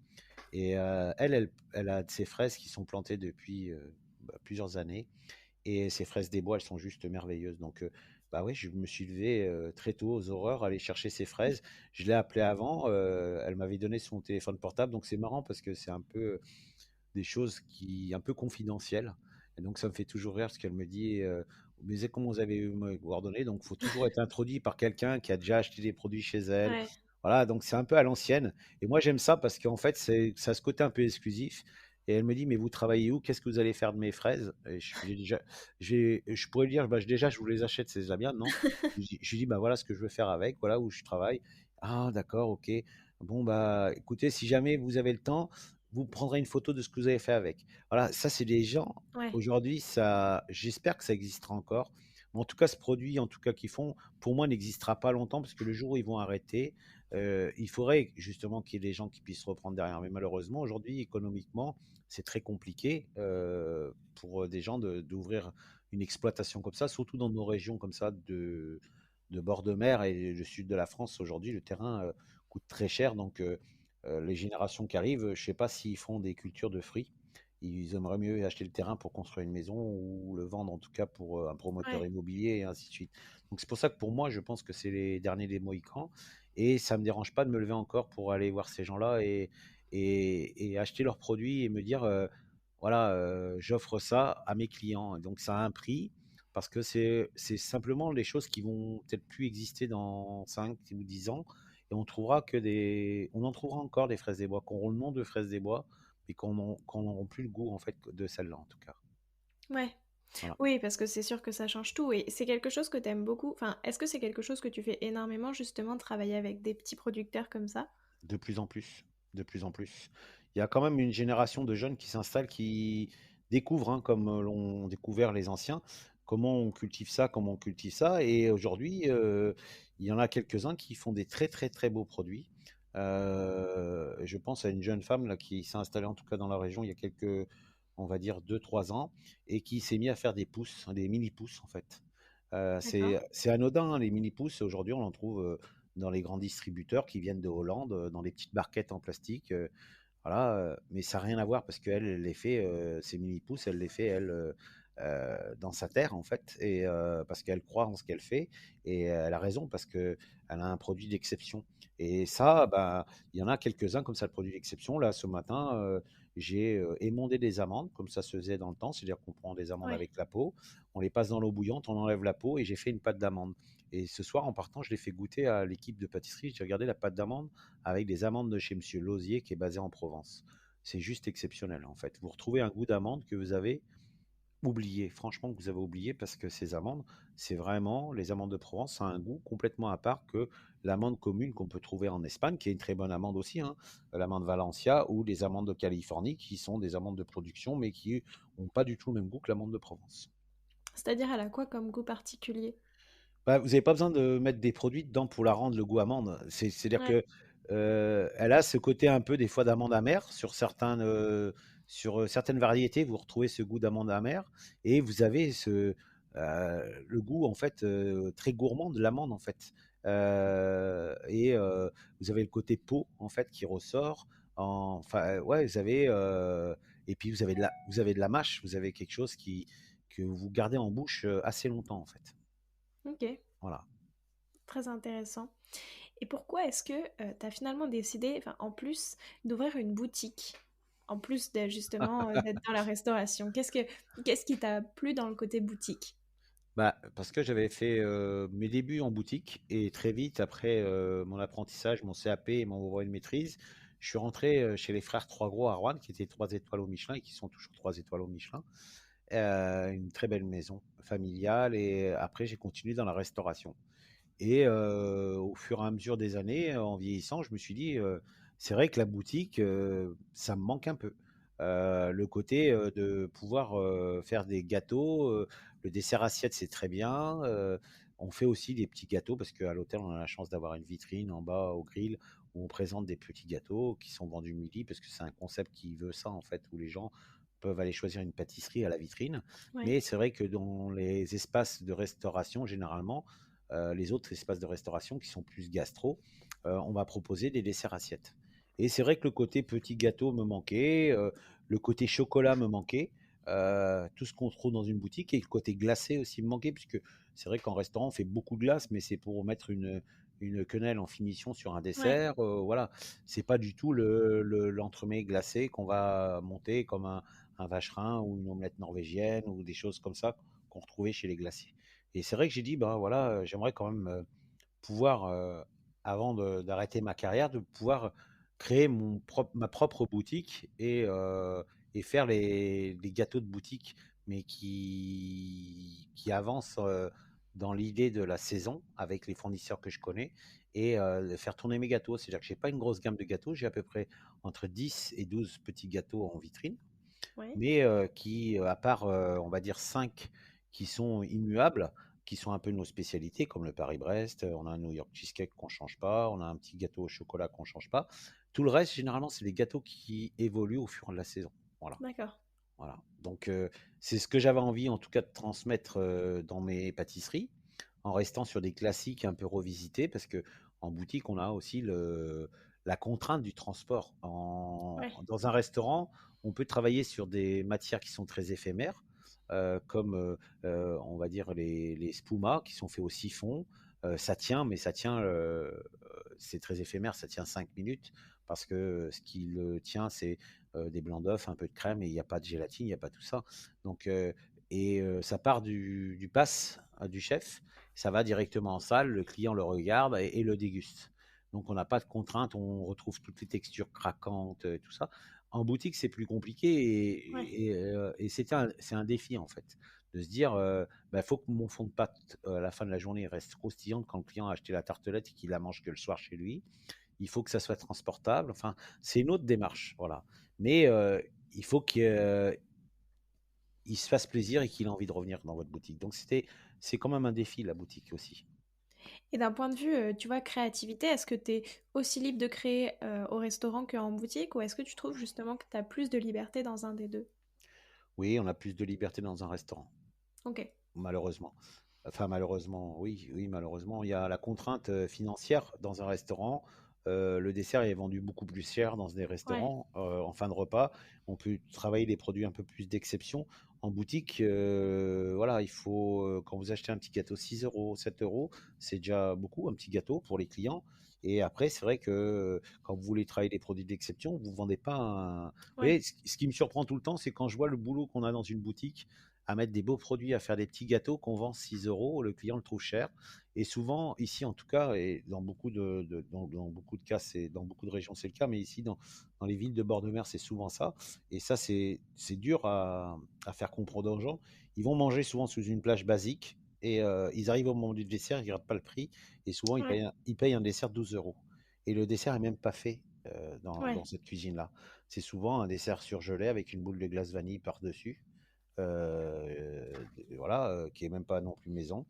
Et elle a ces fraises qui sont plantées depuis plusieurs années. Et ces fraises des bois, elles sont juste merveilleuses. Donc, bah oui, je me suis levé très tôt aux aurores, aller chercher ces fraises. Je l'ai appelée avant, elle m'avait donné son téléphone portable. Donc, c'est marrant parce que c'est un peu des choses un peu confidentielles. Et donc ça me fait toujours rire parce qu'elle me dit, «Mais c'est comment vous avez eu mes coordonnées?» Donc il faut toujours être introduit par quelqu'un qui a déjà acheté des produits chez elle. Ouais. Voilà, donc c'est un peu à l'ancienne et moi j'aime ça parce qu'en fait, ça a ce côté un peu exclusif et elle me dit: «Mais vous travaillez où? Qu'est-ce que vous allez faire de mes fraises?» Et j'ai déjà je pourrais lui dire: «Bah, déjà, je vous les achète, c'est déjà bien, non?» Je lui dis: «Bah, voilà ce que je veux faire avec, voilà où je travaille». «Ah d'accord, OK. Bon, bah, écoutez, si jamais vous avez le temps, vous prendrez une photo de ce que vous avez fait avec». Voilà, ça, c'est des gens, Ouais. aujourd'hui, ça j'espère que ça existera encore. Mais en tout cas, ce produit, en tout cas, qu'ils font, pour moi, n'existera pas longtemps parce que le jour où ils vont arrêter, il faudrait justement qu'il y ait des gens qui puissent reprendre derrière. Mais malheureusement, aujourd'hui, économiquement, c'est très compliqué pour des gens d'ouvrir une exploitation comme ça, surtout dans nos régions comme ça de bord de mer et le sud de la France. Aujourd'hui, le terrain coûte très cher. Donc, les générations qui arrivent, je ne sais pas s'ils font des cultures de fruits. Ils aimeraient mieux acheter le terrain pour construire une maison ou le vendre en tout cas pour un promoteur Ouais. immobilier et ainsi de suite. Donc c'est pour ça que pour moi, je pense que c'est les derniers des Mohicans et ça me dérange pas de me lever encore pour aller voir ces gens-là et acheter leurs produits et me dire voilà, j'offre ça à mes clients. Donc ça a un prix parce que c'est simplement les choses qui vont peut-être plus exister dans 5 ou 10 ans et on en trouvera encore des fraises des bois, qui auront le nom de fraises des bois, mais qu'on n'auront plus le goût en fait de celle-là en tout cas. Ouais. Voilà. Oui, parce que c'est sûr que ça change tout et c'est quelque chose que t'aimes beaucoup. Enfin, est-ce que c'est quelque chose que tu fais énormément justement, travailler avec des petits producteurs comme ça? De plus en plus, de plus en plus. Il y a quand même une génération de jeunes qui s'installent, qui découvrent, hein, comme l'ont découvert les anciens, comment on cultive ça, comment on cultive ça. Et aujourd'hui, il y en a quelques-uns qui font des très très très beaux produits. Je pense à une jeune femme là, qui s'est installée en tout cas dans la région il y a quelques, on va dire 2, 3 ans, et qui s'est mis à faire des pousses, hein, des mini-pousses en fait. D'accord. C'est anodin, hein, les mini-pousses, aujourd'hui on en trouve dans les grands distributeurs qui viennent de Hollande, dans des petites barquettes en plastique. Voilà, mais ça n'a rien à voir parce qu'elle, elle les fait, ces mini-pousses, elle les fait, elle, dans sa terre, en fait, et parce qu'elle croit en ce qu'elle fait, et elle a raison parce qu'elle a un produit d'exception. Et ça, bah, il y en a quelques-uns comme ça, le produit d'exception. Là, ce matin, j'ai émondé des amandes, comme ça se faisait dans le temps, c'est-à-dire qu'on prend des amandes Ouais. avec la peau, on les passe dans l'eau bouillante, on enlève la peau, et j'ai fait une pâte d'amande. Et ce soir, en partant, je l'ai fait goûter à l'équipe de pâtisserie. J'ai regardé la pâte d'amande avec des amandes de chez Monsieur Lausier, qui est basé en Provence. C'est juste exceptionnel, en fait. Vous retrouvez un goût d'amande que vous avez oublié, franchement, que vous avez oublié, parce que ces amandes, c'est vraiment, les amandes de Provence, ça a un goût complètement à part que l'amande commune qu'on peut trouver en Espagne, qui est une très bonne amande aussi, hein, l'amande Valencia, ou les amandes de Californie, qui sont des amandes de production, mais qui n'ont pas du tout le même goût que l'amande de Provence. C'est-à-dire, elle a quoi comme goût particulier? Bah, vous avez pas besoin de mettre des produits dedans pour la rendre le goût amande. C'est-à-dire Ouais. que, elle a ce côté un peu des fois d'amande amère sur, certaines variétés, vous retrouvez ce goût d'amande amère, et vous avez le goût en fait, très gourmand de l'amande en fait. Vous avez le côté peau en fait qui ressort, enfin, ouais, et puis vous avez de la mâche, vous avez quelque chose que vous gardez en bouche, assez longtemps en fait. OK, Voilà. très intéressant. Et pourquoi est-ce que, tu as finalement décidé, enfin, en plus, d'ouvrir une boutique? En plus de justement, d'être dans la restauration? Qu'est-ce qui t'a plu dans le côté boutique? Bah, parce que j'avais fait mes débuts en boutique, et très vite après mon apprentissage, mon CAP et mon brevet de maîtrise, je suis rentré chez les frères Trois Gros à Rouen, qui étaient 3 étoiles au Michelin et qui sont toujours 3 étoiles au Michelin. Une très belle maison familiale, et après j'ai continué dans la restauration. Et au fur et à mesure des années, en vieillissant, je me suis dit, c'est vrai que la boutique, ça me manque un peu. Le côté de pouvoir faire des gâteaux, le dessert assiette, c'est très bien. On fait aussi des petits gâteaux parce qu'à l'hôtel, on a la chance d'avoir une vitrine en bas au grill où on présente des petits gâteaux qui sont vendus midi, parce que c'est un concept qui veut ça en fait, où les gens peuvent aller choisir une pâtisserie à la vitrine. Ouais. Mais c'est vrai que dans les espaces de restauration, généralement, les autres espaces de restauration qui sont plus gastro, on va proposer des desserts assiettes. Et c'est vrai que le côté petit gâteau me manquait, le côté chocolat me manquait, tout ce qu'on trouve dans une boutique, et le côté glacé aussi me manquait, puisque c'est vrai qu'en restaurant, on fait beaucoup de glace, mais c'est pour mettre une quenelle en finition sur un Ouais. dessert. Voilà, c'est pas du tout l'entremets glacé qu'on va monter comme un vacherin ou une omelette norvégienne ou des choses comme ça qu'on retrouvait chez les glaciers. Et c'est vrai que j'ai dit, ben voilà, j'aimerais quand même pouvoir, avant d'arrêter ma carrière, de pouvoir créer ma propre boutique et faire les gâteaux de boutique, mais qui avancent dans l'idée de la saison avec les fournisseurs que je connais et de faire tourner mes gâteaux. C'est-à-dire que je n'ai pas une grosse gamme de gâteaux, j'ai à peu près entre 10 et 12 petits gâteaux en vitrine, Ouais. mais qui, à part, on va dire 5 qui sont immuables, qui sont un peu nos spécialités, comme le Paris-Brest, on a un New York Cheesecake qu'on ne change pas, on a un petit gâteau au chocolat qu'on ne change pas. Tout le reste, généralement, c'est des gâteaux qui évoluent au fur et à la saison. Voilà. D'accord. Voilà. Donc, c'est ce que j'avais envie, en tout cas, de transmettre dans mes pâtisseries, en restant sur des classiques un peu revisités, parce que en boutique, on a aussi la contrainte du transport. Ouais. Dans un restaurant, on peut travailler sur des matières qui sont très éphémères, comme, on va dire, les spumas qui sont faits au siphon. Ça tient, mais ça tient, c'est très éphémère, ça tient 5 minutes, parce que ce qui le tient, c'est des blancs d'œufs, un peu de crème, et il n'y a pas de gélatine, il n'y a pas tout ça. Donc, ça part du pass du chef, ça va directement en salle, le client le regarde et le déguste. Donc on n'a pas de contraintes, on retrouve toutes les textures craquantes, tout ça. En boutique, c'est plus compliqué Ouais. et c'est un défi en fait, de se dire, bah, faut que mon fond de pâte à la fin de la journée reste croustillante quand le client a acheté la tartelette et qu'il la mange que le soir chez lui. Il faut que ça soit transportable. Enfin, c'est une autre démarche, voilà. Mais il faut qu'il se fasse plaisir et qu'il ait envie de revenir dans votre boutique. Donc c'est quand même un défi, la boutique aussi. Et d'un point de vue, tu vois, créativité, est-ce que tu es aussi libre de créer au restaurant qu'en boutique ou est-ce que tu trouves justement que tu as plus de liberté dans un des deux? Oui, on a plus de liberté dans un restaurant, Ok. malheureusement. Enfin, malheureusement, oui, oui, malheureusement, il y a la contrainte financière dans un restaurant. Le dessert est vendu beaucoup plus cher dans des Ouais. restaurants en fin de repas. On peut travailler des produits un peu plus d'exception. En boutique, voilà, il faut, quand vous achetez un petit gâteau 6 euros, 7 euros, c'est déjà beaucoup, un petit gâteau pour les clients. Et après, c'est vrai que quand vous voulez travailler des produits d'exception, vous ne vendez pas un. Vous Ouais. voyez, ce qui me surprend tout le temps, c'est quand je vois le boulot qu'on a dans une boutique à mettre des beaux produits, à faire des petits gâteaux qu'on vend 6 euros, le client le trouve cher. Et souvent, ici en tout cas, et dans beaucoup dans beaucoup de cas, dans beaucoup de régions, c'est le cas, mais ici, dans les villes de bord de mer, c'est souvent ça. Et ça, c'est dur à faire comprendre aux gens. Ils vont manger souvent sous une plage basique et ils arrivent au moment du dessert, ils ne regardent pas le prix. Et souvent, Ouais. ils payent un dessert 12 euros. Et le dessert n'est même pas fait dans Ouais. cette cuisine-là. C'est souvent un dessert surgelé avec une boule de glace vanille par-dessus, voilà, qui est même pas non plus maison.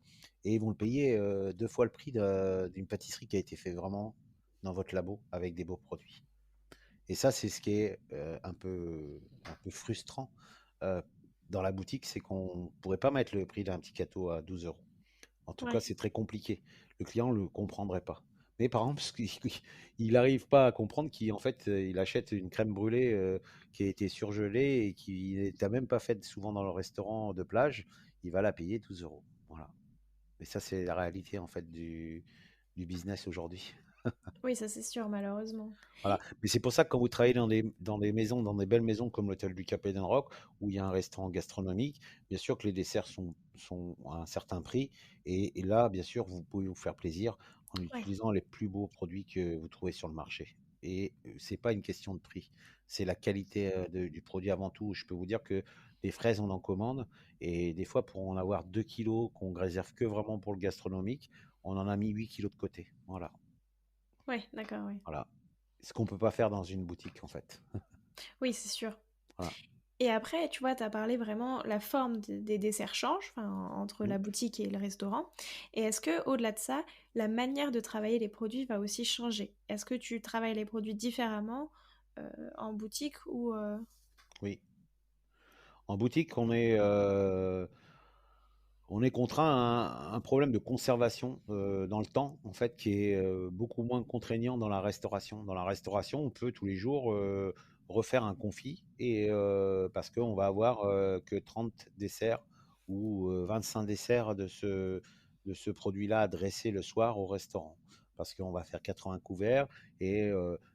Et ils vont le payer 2 fois le prix d'une pâtisserie qui a été fait vraiment dans votre labo avec des beaux produits. Et ça, c'est ce qui est un peu frustrant euh, dans la boutique, c'est qu'on ne pourrait pas mettre le prix d'un petit gâteau à 12 euros. En tout cas, Ouais. c'est très compliqué. Le client ne le comprendrait pas. Mais par exemple, il n'arrive pas à comprendre qu'en fait, il achète une crème brûlée qui a été surgelée et qui n'est même pas faite souvent dans le restaurant de plage. Il va la payer 12 euros. Voilà. Et ça, c'est la réalité en fait du business aujourd'hui. Oui, ça c'est sûr, malheureusement. Voilà. Mais c'est pour ça que quand vous travaillez dans des maisons, dans des belles maisons comme l'hôtel du Cap et Rock, où il y a un restaurant gastronomique, bien sûr que les desserts sont à un certain prix. Et là, bien sûr, vous pouvez vous faire plaisir en Ouais. utilisant les plus beaux produits que vous trouvez sur le marché. Et c'est pas une question de prix, c'est la qualité du produit avant tout. Je peux vous dire que les fraises, on en commande. Et des fois, pour en avoir 2 kilos qu'on réserve que vraiment pour le gastronomique, on en a mis 8 kilos de côté. Voilà. Ouais, d'accord, oui. Voilà. Ce qu'on peut pas faire dans une boutique, en fait. Oui, c'est sûr. Voilà. Et après, tu vois, tu as parlé vraiment, la forme des desserts change, enfin, entre Mmh. la boutique et le restaurant. Et est-ce que, au-delà de ça, la manière de travailler les produits va aussi changer? Est-ce que tu travailles les produits différemment en boutique ou Oui. En boutique, on est contraint à un problème de conservation dans le temps, en fait, qui est beaucoup moins contraignant dans la restauration. Dans la restauration, on peut tous les jours refaire un confit et parce qu'on va avoir que 30 desserts ou 25 desserts de ce produit-là à dresser le soir au restaurant. Parce qu'on va faire 80 couverts et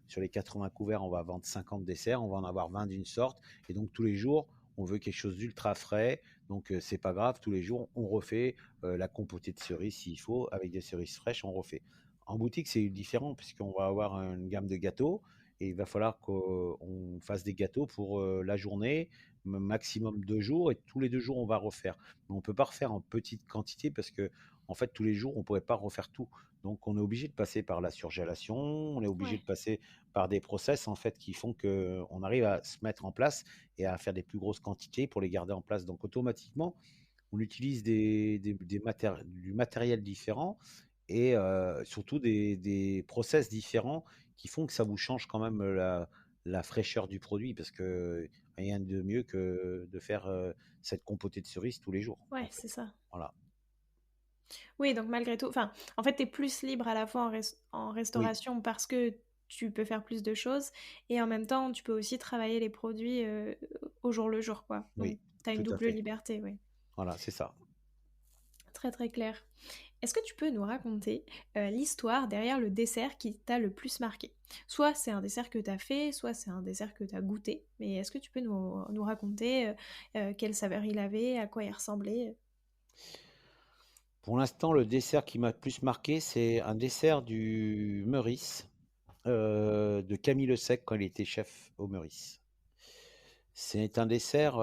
sur les 80 couverts, on va vendre 50 desserts, on va en avoir 20 d'une sorte. Et donc tous les jours, on veut quelque chose d'ultra frais, donc c'est pas grave, tous les jours, on refait la compotée de cerises s'il faut, avec des cerises fraîches, on refait. En boutique, c'est différent puisqu'on va avoir une gamme de gâteaux et il va falloir qu'on fasse des gâteaux pour la journée, maximum 2 jours, et tous les 2 jours, on va refaire. Mais on ne peut pas refaire en petite quantité parce que, en fait, tous les jours, on ne pourrait pas refaire tout. Donc, on est obligé de passer par la surgélation, on est obligé Ouais. de passer par des process en fait qui font qu'on arrive à se mettre en place et à faire des plus grosses quantités pour les garder en place. Donc, automatiquement, on utilise du matériel différent et surtout des process différents qui font que ça vous change quand même la fraîcheur du produit parce que rien de mieux que de faire cette compotée de cerises tous les jours, Ouais, en fait. c'est ça. Voilà. Oui, donc malgré tout, enfin, en fait, tu es plus libre à la fois en Oui, restauration parce que tu peux faire plus de choses et en même temps, tu peux aussi travailler les produits au jour le jour, quoi. Donc, oui, tu as une tout à double fait. liberté, oui. Voilà, c'est ça. Très très clair. Est-ce que tu peux nous raconter l'histoire derrière le dessert qui t'a le plus marqué? Soit c'est un dessert que tu as fait, soit c'est un dessert que tu as goûté, mais est-ce que tu peux nous raconter quelle saveur il avait, à quoi il ressemblait? Pour l'instant, le dessert qui m'a le plus marqué, c'est un dessert du Meurice, de Camille Le Sec quand il était chef au Meurice. C'est un dessert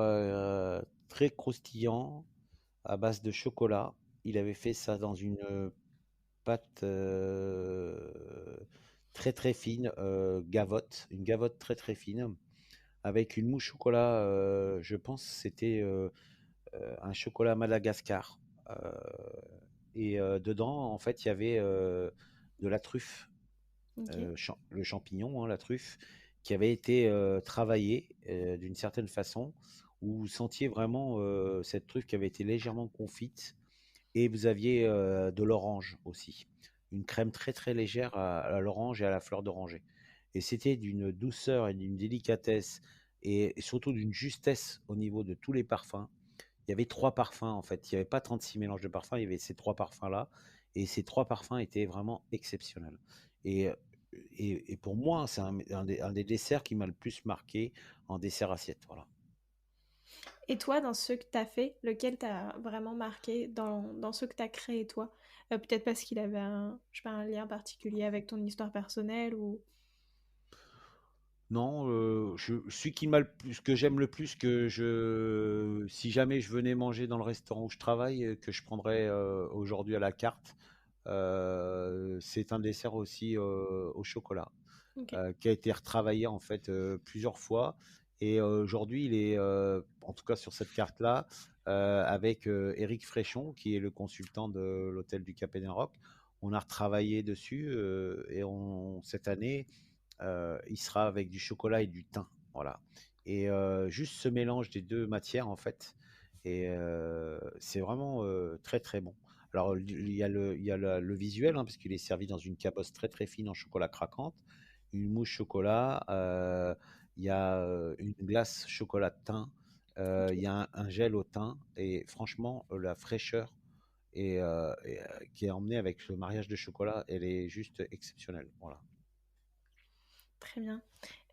très croustillant à base de chocolat. Il avait fait ça dans une pâte très très fine, gavotte, une gavotte très très fine, avec une mousse chocolat. Je pense que c'était un chocolat Madagascar. Euh, et dedans, en fait, il y avait de la truffe, Ok, le champignon, hein, la truffe, qui avait été travaillée d'une certaine façon, où vous sentiez vraiment cette truffe qui avait été légèrement confite, et vous aviez de l'orange aussi, une crème très très légère à l'orange et à la fleur d'oranger. Et c'était d'une douceur et d'une délicatesse, et surtout d'une justesse au niveau de tous les parfums. Il y avait 3 parfums en fait, il y avait pas 36 mélanges de parfums, il y avait ces 3 parfums-là, et ces 3 parfums étaient vraiment exceptionnels. Et et pour moi, c'est un des desserts qui m'a le plus marqué en dessert assiette, voilà. et toi, dans ceux que tu as fait, lequel t'a vraiment marqué dans ceux que tu as créés toi? Peut-être parce qu'il avait un, je sais pas, un lien particulier avec ton histoire personnelle ou... Non, celui qui m'a le plus que j'aime le plus, que je si jamais je venais manger dans le restaurant où je travaille, que je prendrais, aujourd'hui à la carte, c'est un dessert aussi, au chocolat. Ok, Qui a été retravaillé en fait plusieurs fois. Et aujourd'hui, il est, en tout cas sur cette carte-là, avec Éric Fréchon, qui est le consultant de l'hôtel du Cap Rock. On a retravaillé dessus et cette année, il sera avec du chocolat et du thym. Voilà. Et juste ce mélange des deux matières, en fait, et c'est vraiment très très bon. Alors, il y a le visuel, hein, parce qu'il est servi dans une cabosse très très fine en chocolat craquante, une mousse chocolat, il y a une glace chocolat de thym, il y ok. a un gel au thym, et franchement, la fraîcheur qui est emmenée avec le mariage de chocolat, elle est juste exceptionnelle. Voilà. Très bien.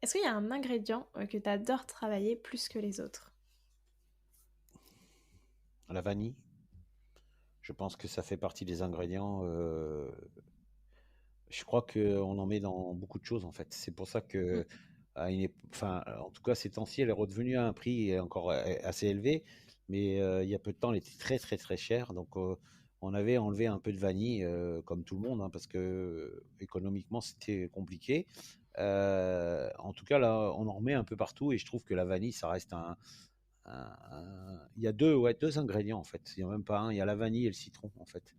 Est-ce qu'il y a un ingrédient que tu adores travailler plus que les autres? La vanille, je pense que ça fait partie des ingrédients. Je crois qu'on en met dans beaucoup de choses en fait. C'est pour ça Mm. que, enfin, en tout cas ces temps-ci, elle est redevenue à un prix encore assez élevé, mais il y a peu de temps, elle était très très très chère. Donc on avait enlevé un peu de vanille, comme tout le monde, hein, parce que économiquement c'était compliqué. En tout cas là, on en remet un peu partout, et je trouve que la vanille, ça reste il y a deux ingrédients en fait. Il n'y a même pas un. Il y a la vanille et le citron en fait.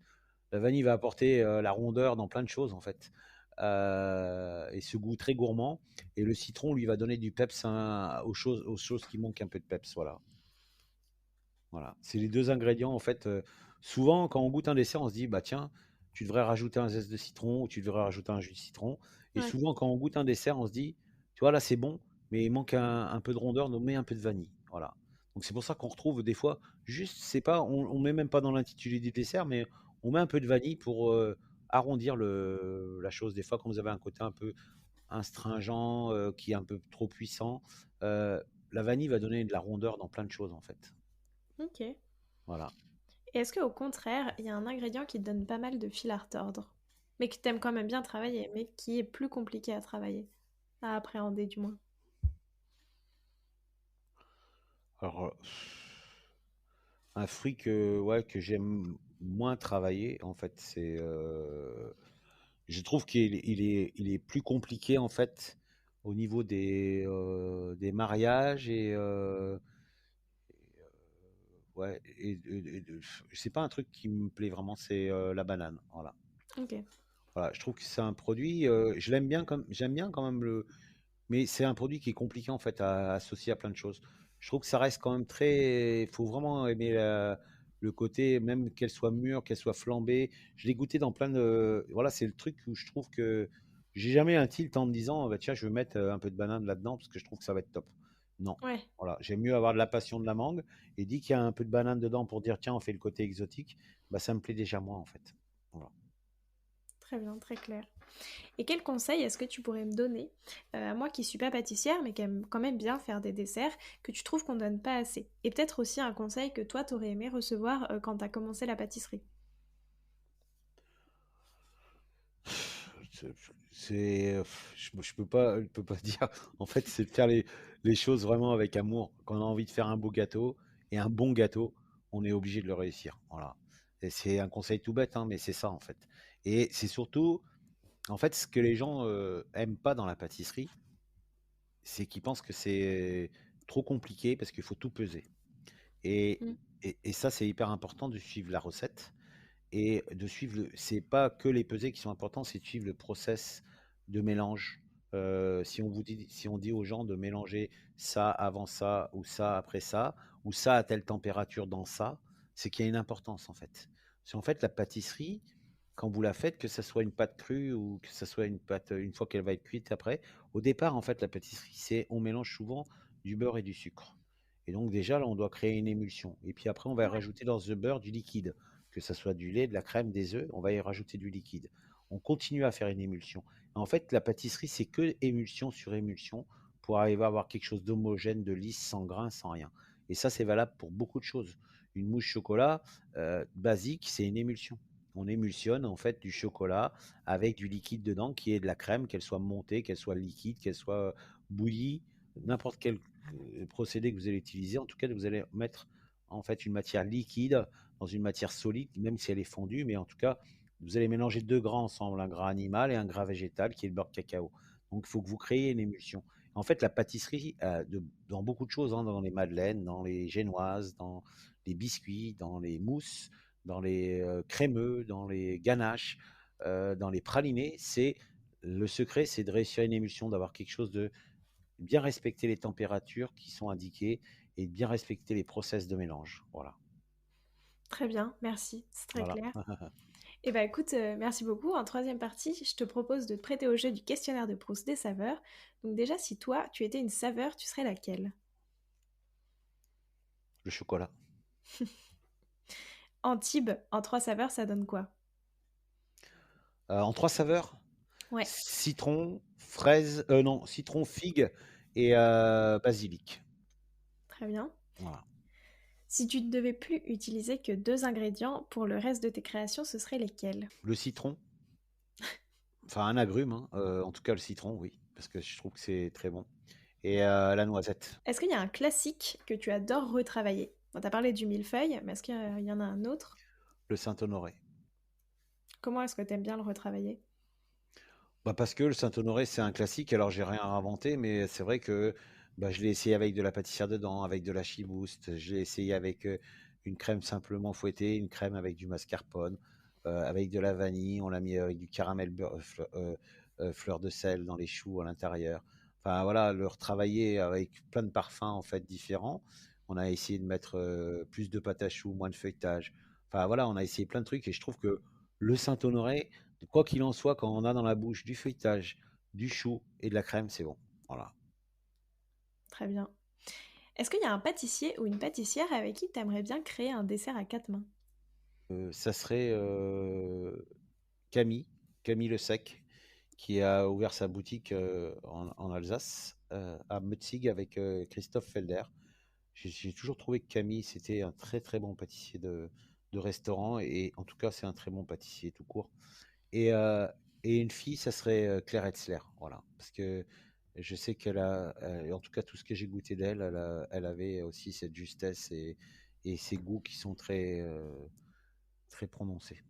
La vanille va apporter la rondeur dans plein de choses en fait. Et ce goût très gourmand. Et le citron lui va donner du peps, hein, aux choses qui manquent un peu de peps. Voilà. Voilà. C'est les deux ingrédients en fait. Souvent, quand on goûte un dessert, on se dit bah tiens, tu devrais rajouter un zeste de citron, ou tu devrais rajouter un jus de citron. Et Ouais. souvent, quand on goûte un dessert, on se dit tu vois là c'est bon, mais il manque un peu de rondeur, donc mets un peu de vanille. Voilà. Donc c'est pour ça qu'on retrouve des fois juste, c'est pas, on met même pas dans l'intitulé du dessert, mais on met un peu de vanille pour arrondir la chose. Des fois, quand vous avez un côté un peu astringent, qui est un peu trop puissant, la vanille va donner de la rondeur dans plein de choses, en fait. Ok. Et Voilà. est-ce qu'au contraire, il y a un ingrédient qui te donne pas mal de fil à retordre, mais que t'aimes quand même bien travailler, mais qui est plus compliqué à travailler, à appréhender du moins? Alors, un fruit que, ouais, que j'aime moins travailler, en fait, je trouve qu'il est plus compliqué, en fait, au niveau des mariages ouais, c'est pas un truc qui me plaît vraiment, c'est la banane. Voilà. Ok. Voilà, je trouve que c'est un produit, je l'aime bien comme, j'aime bien quand même mais c'est un produit qui est compliqué en fait à associer à plein de choses. Je trouve que ça reste quand même très, il faut vraiment aimer le côté, même qu'elle soit mûre, qu'elle soit flambée. Je l'ai goûté dans plein de, voilà, c'est le truc où je trouve que j'ai jamais un tilt en me disant, bah, tiens, je vais mettre un peu de banane là-dedans parce que je trouve que ça va être top. Non. Ouais. Voilà, j'aime mieux avoir de la passion de la mangue et dit qu'il y a un peu de banane dedans pour dire, tiens, on fait le côté exotique, bah, ça me plaît déjà moins en fait. Voilà. Très bien, très clair. Et quel conseil est-ce que tu pourrais me donner, à moi qui suis pas pâtissière, mais qui aime quand même bien faire des desserts, que tu trouves qu'on donne pas assez? Et peut-être aussi un conseil que toi, t'aurais aimé recevoir quand t'as commencé la pâtisserie. C'est, je peux pas dire. En fait, c'est de faire les choses vraiment avec amour. Quand on a envie de faire un beau gâteau et un bon gâteau, on est obligé de le réussir. Voilà. Et c'est un conseil tout bête, hein, mais c'est ça en fait. Et c'est surtout, en fait, ce que les gens aiment pas dans la pâtisserie, c'est qu'ils pensent que c'est trop compliqué parce qu'il faut tout peser. Et, Mm. et ça, c'est hyper important de suivre la recette et de suivre c'est pas que les pesées qui sont importants, c'est de suivre le process de mélange. Si on dit aux gens de mélanger ça avant ça, ou ça après ça, ou ça à telle température dans ça, c'est qu'il y a une importance en fait. C'est en fait la pâtisserie, quand vous la faites, que ça soit une pâte crue ou que ça soit une pâte une fois qu'elle va être cuite après, au départ en fait la pâtisserie, c'est on mélange souvent du beurre et du sucre. Et donc déjà là on doit créer une émulsion. Et puis après on va Ouais. rajouter dans ce beurre du liquide, que ça soit du lait, de la crème, des œufs, on va y rajouter du liquide. On continue à faire une émulsion. En fait, la pâtisserie, c'est que émulsion sur émulsion pour arriver à avoir quelque chose d'homogène, de lisse, sans grain, sans rien. Et ça, c'est valable pour beaucoup de choses. Une mousse chocolat basique, c'est une émulsion. On émulsionne en fait du chocolat avec du liquide dedans qui est de la crème, qu'elle soit montée, qu'elle soit liquide, qu'elle soit bouillie, n'importe quel procédé que vous allez utiliser. En tout cas, vous allez mettre en fait une matière liquide dans une matière solide, même si elle est fondue, mais en tout cas, vous allez mélanger deux gras ensemble, un gras animal et un gras végétal qui est le beurre de cacao. Donc, il faut que vous créiez une émulsion. En fait, la pâtisserie, dans beaucoup de choses, hein, dans les madeleines, dans les génoises, dans les biscuits, dans les mousses, dans les crémeux, dans les ganaches, dans les pralinés, le secret, c'est de réussir une émulsion, d'avoir quelque chose de bien respecter les températures qui sont indiquées et de bien respecter les process de mélange. Voilà. Très bien, merci, c'est très Voilà. clair. Et bah écoute, merci beaucoup. En troisième partie, je te propose de te prêter au jeu du questionnaire de Proust des saveurs. Donc déjà, si toi, tu étais une saveur, tu serais laquelle? Le chocolat. Antibes, en trois saveurs, ça donne quoi? En trois saveurs, Ouais, citron, fraise, non, citron, figue et basilic. très bien. Voilà. Si tu ne devais plus utiliser que deux ingrédients pour le reste de tes créations, ce seraient lesquels? Le citron, enfin un agrume, hein, en tout cas le citron, oui, parce que je trouve que c'est très bon. Et la noisette, Est-ce qu'il y a un classique que tu adores retravailler? Bon, t'as parlé du millefeuille, mais est-ce qu'il y en a un autre? le Saint-Honoré. Comment est-ce que t'aimes bien le retravailler? Bah parce que le Saint-Honoré, c'est un classique, alors j'ai rien inventé, mais c'est vrai que bah, je l'ai essayé avec de la pâtissière dedans, avec de la chibouste, je l'ai essayé avec une crème simplement fouettée, une crème avec du mascarpone, avec de la vanille, on l'a mis avec du caramel fleur de sel dans les choux à l'intérieur. Enfin voilà, le retravailler avec plein de parfums en fait différents. On a essayé de mettre plus de pâte à choux, moins de feuilletage. Enfin voilà, on a essayé plein de trucs et je trouve que le Saint-Honoré, quoi qu'il en soit, quand on a dans la bouche du feuilletage, du chou et de la crème, c'est bon. Voilà. Très bien. Est-ce qu'il y a un pâtissier ou une pâtissière avec qui t'aimerais bien créer un dessert à quatre mains? Ça serait Camille, Camille Le Sec, qui a ouvert sa boutique en Alsace, à Metzig avec Christophe Felder. J'ai toujours trouvé que Camille, c'était un très très bon pâtissier de restaurant, et en tout cas, c'est un très bon pâtissier tout court. Et, euh, et une fille, ça serait Claire Hetzler, voilà. Parce que je sais en tout cas, tout ce que j'ai goûté d'elle, elle avait aussi cette justesse et ces goûts qui sont très prononcés.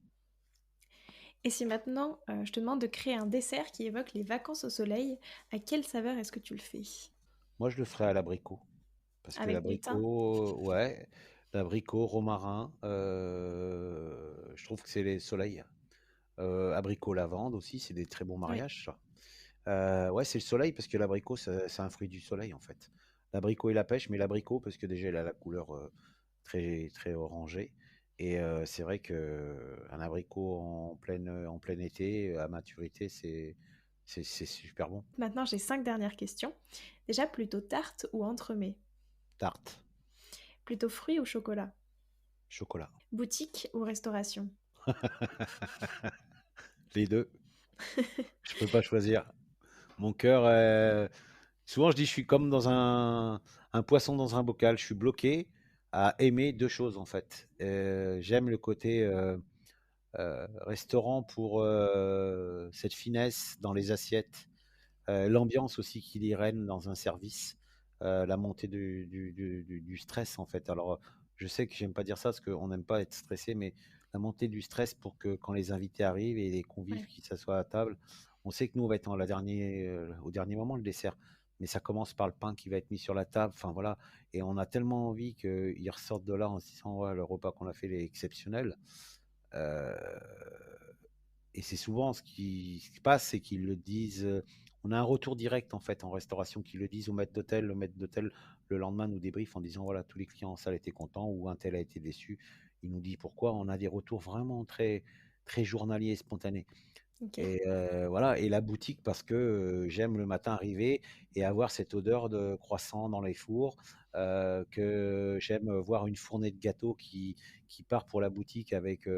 Et si maintenant je te demande de créer un dessert qui évoque les vacances au soleil, à quelle saveur est-ce que tu le fais? Moi, je le ferais à l'abricot. Parce que Avec du thym? l'abricot, ouais, l'abricot, romarin, je trouve que c'est les soleils. Abricot, lavande aussi, c'est des très bons Oui. mariages, ça. Ouais, c'est le soleil parce que l'abricot, c'est un fruit du soleil en fait. L'abricot et la pêche, mais l'abricot parce que déjà il a la couleur très très orangée. Et c'est vrai que un abricot en plein été, à maturité, c'est super bon. Maintenant, j'ai 5 dernières questions. Déjà, plutôt tarte ou entremets? Tarte, Plutôt fruits ou chocolat? chocolat. Boutique ou restauration? Les deux, je peux pas choisir. Mon cœur, souvent je dis je suis comme dans un poisson dans un bocal. Je suis bloqué à aimer deux choses en fait. J'aime le côté restaurant pour cette finesse dans les assiettes, l'ambiance aussi qu'il y règne dans un service, la montée du stress en fait. Alors, je sais que j'aime pas dire ça parce qu'on n'aime pas être stressé, mais la montée du stress pour que quand les invités arrivent et les convives Ouais. qui s'assoient à table, on sait que nous on va être au dernier moment le dessert, mais ça commence par le pain qui va être mis sur la table. Enfin voilà, et on a tellement envie qu'ils ressortent de là en se disant ouais, le repas qu'on a fait il est exceptionnel. Euh, et c'est souvent ce qui passe, c'est qu'ils le disent. On a un retour direct en fait en restauration qu'ils le disent au maître d'hôtel. Le maître d'hôtel le lendemain nous débriefe en disant voilà, tous les clients en salle étaient contents ou un tel a été déçu. Il nous dit pourquoi. On a des retours vraiment très très journaliers et spontanés. Ok. Et voilà, et la boutique parce que j'aime le matin arriver et avoir cette odeur de croissant dans les fours, que j'aime voir une fournée de gâteaux qui part pour la boutique avec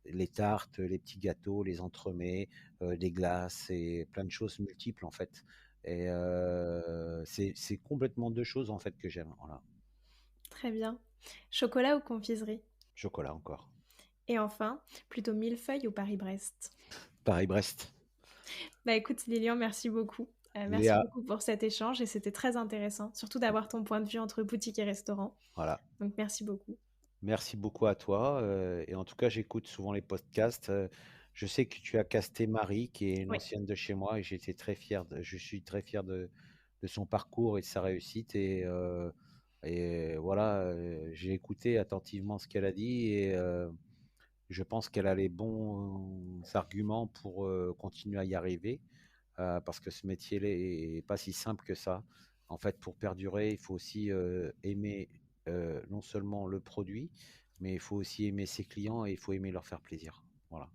les tartes, les petits gâteaux, les entremets, des glaces et plein de choses multiples en fait. Et c'est complètement deux choses en fait que j'aime. Voilà, Très bien. Chocolat ou confiserie? chocolat encore. Et enfin, plutôt millefeuille ou Paris-Brest? Paris-Brest. Bah écoute Lilian, merci beaucoup. Merci Léa, beaucoup pour cet échange et c'était très intéressant, surtout d'avoir ton point de vue entre boutique et restaurant. voilà. Donc merci beaucoup. Merci beaucoup à toi. Et en tout cas, j'écoute souvent les podcasts. Je sais que tu as casté Marie, qui est une Oui, ancienne de chez moi, et je suis très fier de son parcours et de sa réussite. Et voilà, j'ai écouté attentivement ce qu'elle a dit, et je pense qu'elle a les bons arguments pour continuer à y arriver, parce que ce métier est pas si simple que ça. En fait, pour perdurer, il faut aussi aimer non seulement le produit, mais il faut aussi aimer ses clients et il faut aimer leur faire plaisir. Voilà.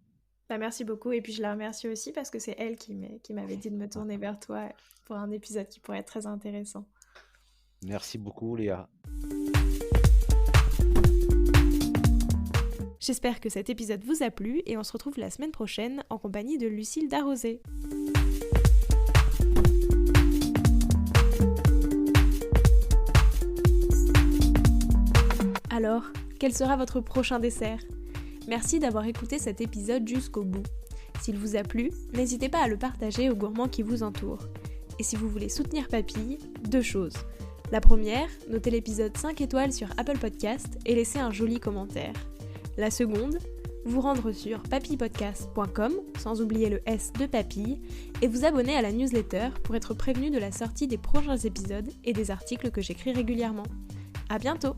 bah, merci beaucoup. Et puis je la remercie aussi parce que c'est elle qui m'avait dit de me tourner Ah, vers toi pour un épisode qui pourrait être très intéressant. merci beaucoup, Léa. J'espère que cet épisode vous a plu et on se retrouve la semaine prochaine en compagnie de Lucille Darrosé. Alors, quel sera votre prochain dessert? Merci d'avoir écouté cet épisode jusqu'au bout. S'il vous a plu, n'hésitez pas à le partager aux gourmands qui vous entourent. Et si vous voulez soutenir Papille, deux choses. La première, notez l'épisode 5 étoiles sur Apple Podcast et laissez un joli commentaire. La seconde, vous rendre sur papillepodcast.com, sans oublier le S de Papille, et vous abonner à la newsletter pour être prévenu de la sortie des prochains épisodes et des articles que j'écris régulièrement. À bientôt!